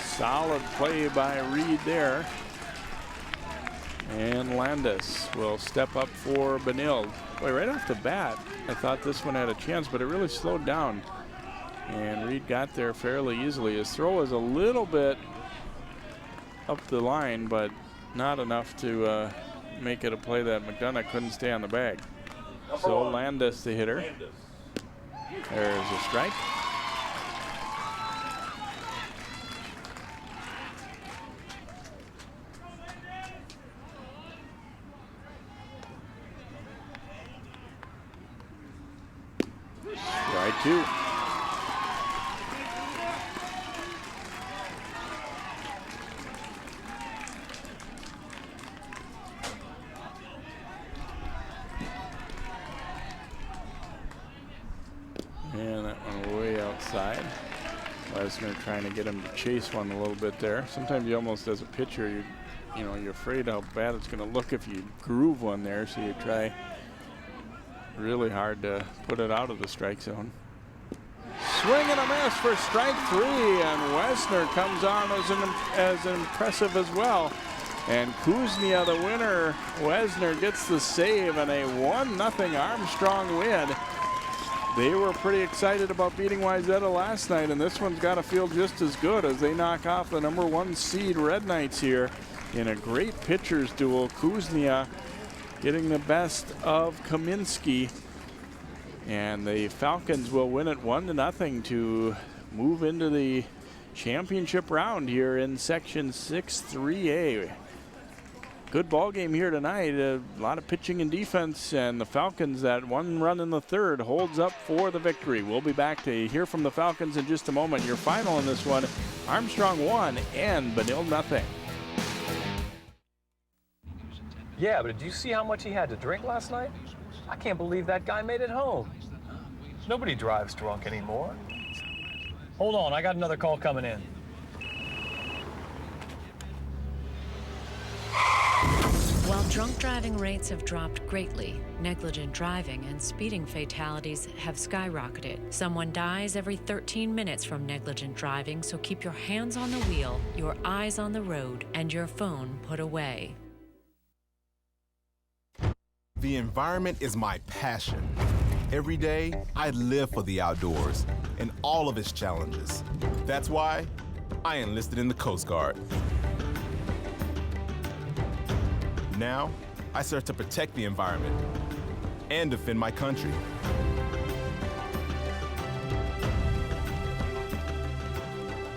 Solid play by Reed there. And Landis will step up for Benilde. Boy, right off the bat, I thought this one had a chance, but it really slowed down. And Reed got there fairly easily. His throw was a little bit up the line, but not enough to make it a play that McDonough couldn't stay on the bag. So Landis, the hitter. There's a strike. Strike two. And that one way outside. Lesnar trying to get him to chase one a little bit there. Sometimes you almost, as a pitcher, you're afraid how bad it's going to look if you groove one there, so you try really hard to put it out of the strike zone. Swing and a miss for strike three, and Wesner comes on as impressive as well. And Kuznia, the winner, Wesner gets the save and a 1-0 Armstrong win. They were pretty excited about beating Wayzata last night, and this one's got to feel just as good as they knock off the #1 seed Red Knights here in a great pitchers duel. Kuznia getting the best of Kaminsky, and the Falcons will win it 1-0 to move into the championship round here in Section 6-3A. Good ball game here tonight. A lot of pitching and defense, and the Falcons, that one run in the third, holds up for the victory. We'll be back to hear from the Falcons in just a moment. Your final in this one, Armstrong 1 and Benilde 0. Yeah, but did you see how much he had to drink last night? I can't believe that guy made it home. Nobody drives drunk anymore. Hold on, I got another call coming in. While drunk driving rates have dropped greatly, negligent driving and speeding fatalities have skyrocketed. Someone dies every 13 minutes from negligent driving, so keep your hands on the wheel, your eyes on the road, and your phone put away. The environment is my passion. Every day, I live for the outdoors and all of its challenges. That's why I enlisted in the Coast Guard. Now, I serve to protect the environment and defend my country.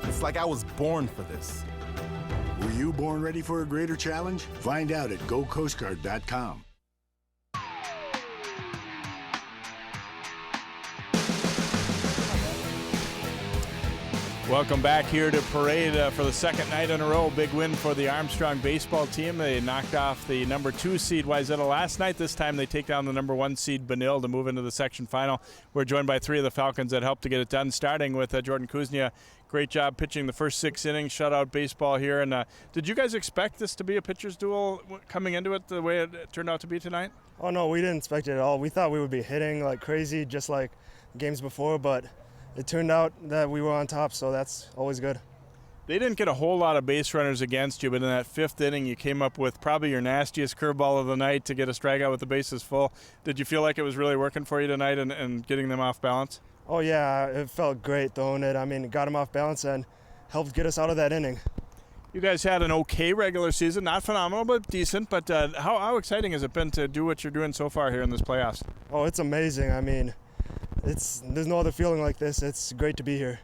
It's like I was born for this. Were you born ready for a greater challenge? Find out at gocoastguard.com. Welcome back here to Parade for the second night in a row. Big win for the Armstrong baseball team. They knocked off the #2 seed Wayzata last night. This time they take down the #1 seed Benilde to move into the section final. We're joined by three of the Falcons that helped to get it done, starting with Jordan Kuznia. Great job pitching the first 6 innings, shutout baseball here. And did you guys expect this to be a pitcher's duel coming into it the way it turned out to be tonight? Oh, no, we didn't expect it at all. We thought we would be hitting like crazy just like games before, but it turned out that we were on top, so that's always good. They didn't get a whole lot of base runners against you, but in that 5th inning, you came up with probably your nastiest curveball of the night to get a strikeout with the bases full. Did you feel like it was really working for you tonight and getting them off balance? Oh, yeah, it felt great throwing it. I mean, it got them off balance and helped get us out of that inning. You guys had an okay regular season, not phenomenal, but decent. But how exciting has it been to do what you're doing so far here in this playoffs? Oh, it's amazing. I mean, there's no other feeling like this. It's great to be here.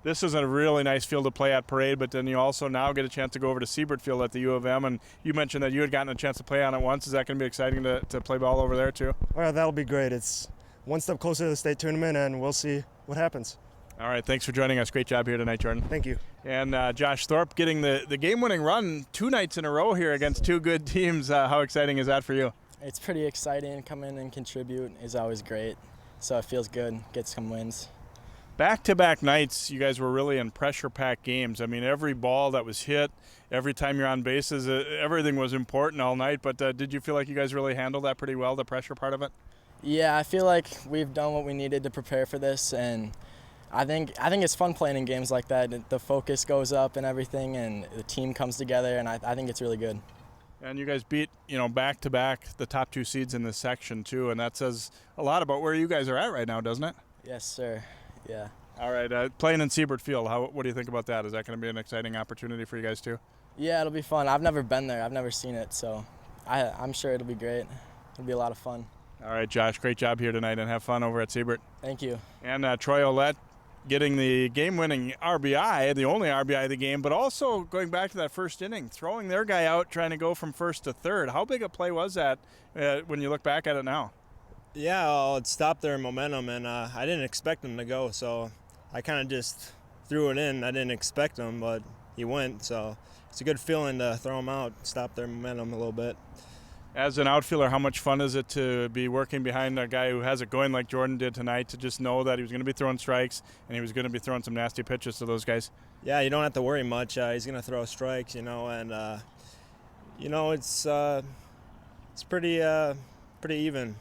This is a really nice field to play at Parade, but then you also now get a chance to go over to Siebert Field at the U of M, and you mentioned that you had gotten a chance to play on it once. Is that going to be exciting to play ball over there too? Oh, yeah, that'll be great. It's one step closer to the state tournament, and we'll see what happens. All right, thanks for joining us. Great job here tonight, Jordan. Thank you. And Josh Thorpe getting the game-winning run 2 nights in a row here against 2 good teams. How exciting is that for you? It's pretty exciting. Come in and contribute is always great. So it feels good, get some wins. Back-to-back nights, you guys were really in pressure-packed games. I mean, every ball that was hit, every time you're on bases, everything was important all night. But did you feel like you guys really handled that pretty well, the pressure part of it? Yeah, I feel like we've done what we needed to prepare for this, and I think it's fun playing in games like that. The focus goes up and everything, and the team comes together, and I think it's really good. And you guys beat, back-to-back the top 2 seeds in this section too, and that says a lot about where you guys are at right now, doesn't it? Yes, sir. Yeah. All right, playing in Siebert Field, what do you think about that? Is that going to be an exciting opportunity for you guys too? Yeah, it'll be fun. I've never been there. I've never seen it, so I'm sure it'll be great. It'll be a lot of fun. All right, Josh, great job here tonight, and have fun over at Siebert. Thank you. And Troy Ouellette getting the game-winning RBI, the only RBI of the game, but also going back to that first inning, throwing their guy out, trying to go from first to third. How big a play was that when you look back at it now? Yeah, it stopped their momentum, and I didn't expect them to go, so I kind of just threw it in. I didn't expect him, but he went, so it's a good feeling to throw him out, stop their momentum a little bit. As an outfielder, how much fun is it to be working behind a guy who has it going like Jordan did tonight, to just know that he was going to be throwing strikes and he was going to be throwing some nasty pitches to those guys? Yeah, you don't have to worry much. He's going to throw strikes, and it's pretty even,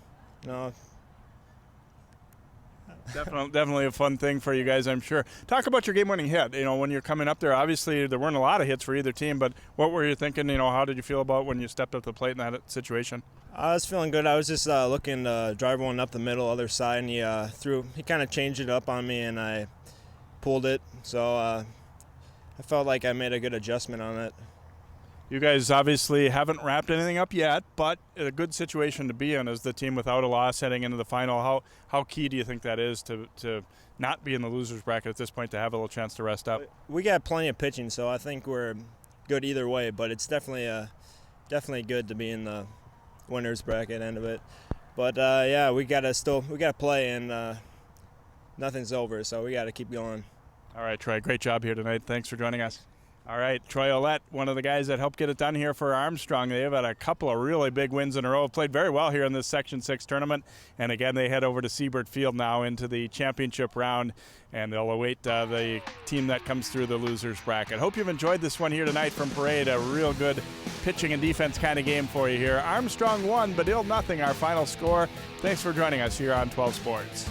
Definitely a fun thing for you guys, I'm sure. Talk about your game-winning hit. When you're coming up there, obviously there weren't a lot of hits for either team, but what were you thinking? How did you feel about when you stepped up to the plate in that situation? I was feeling good. I was just looking to drive one up the middle, other side, and he kind of changed it up on me, and I pulled it. So I felt like I made a good adjustment on it. You guys obviously haven't wrapped anything up yet, but a good situation to be in as the team without a loss heading into the final. How key do you think that is to not be in the losers bracket at this point, to have a little chance to rest up? We got plenty of pitching, so I think we're good either way, but it's definitely good to be in the winners bracket end of it. But we got to play, and nothing's over, so we got to keep going. All right, Troy, great job here tonight. Thanks for joining us. All right, Troy Ouellette, one of the guys that helped get it done here for Armstrong. They've had a couple of really big wins in a row, played very well here in this Section 6 tournament. And again, they head over to Siebert Field now into the championship round, and they'll await the team that comes through the losers bracket. Hope you've enjoyed this one here tonight from Parade, a real good pitching and defense kind of game for you here. Armstrong 1, Benilde 0, our final score. Thanks for joining us here on 12 Sports.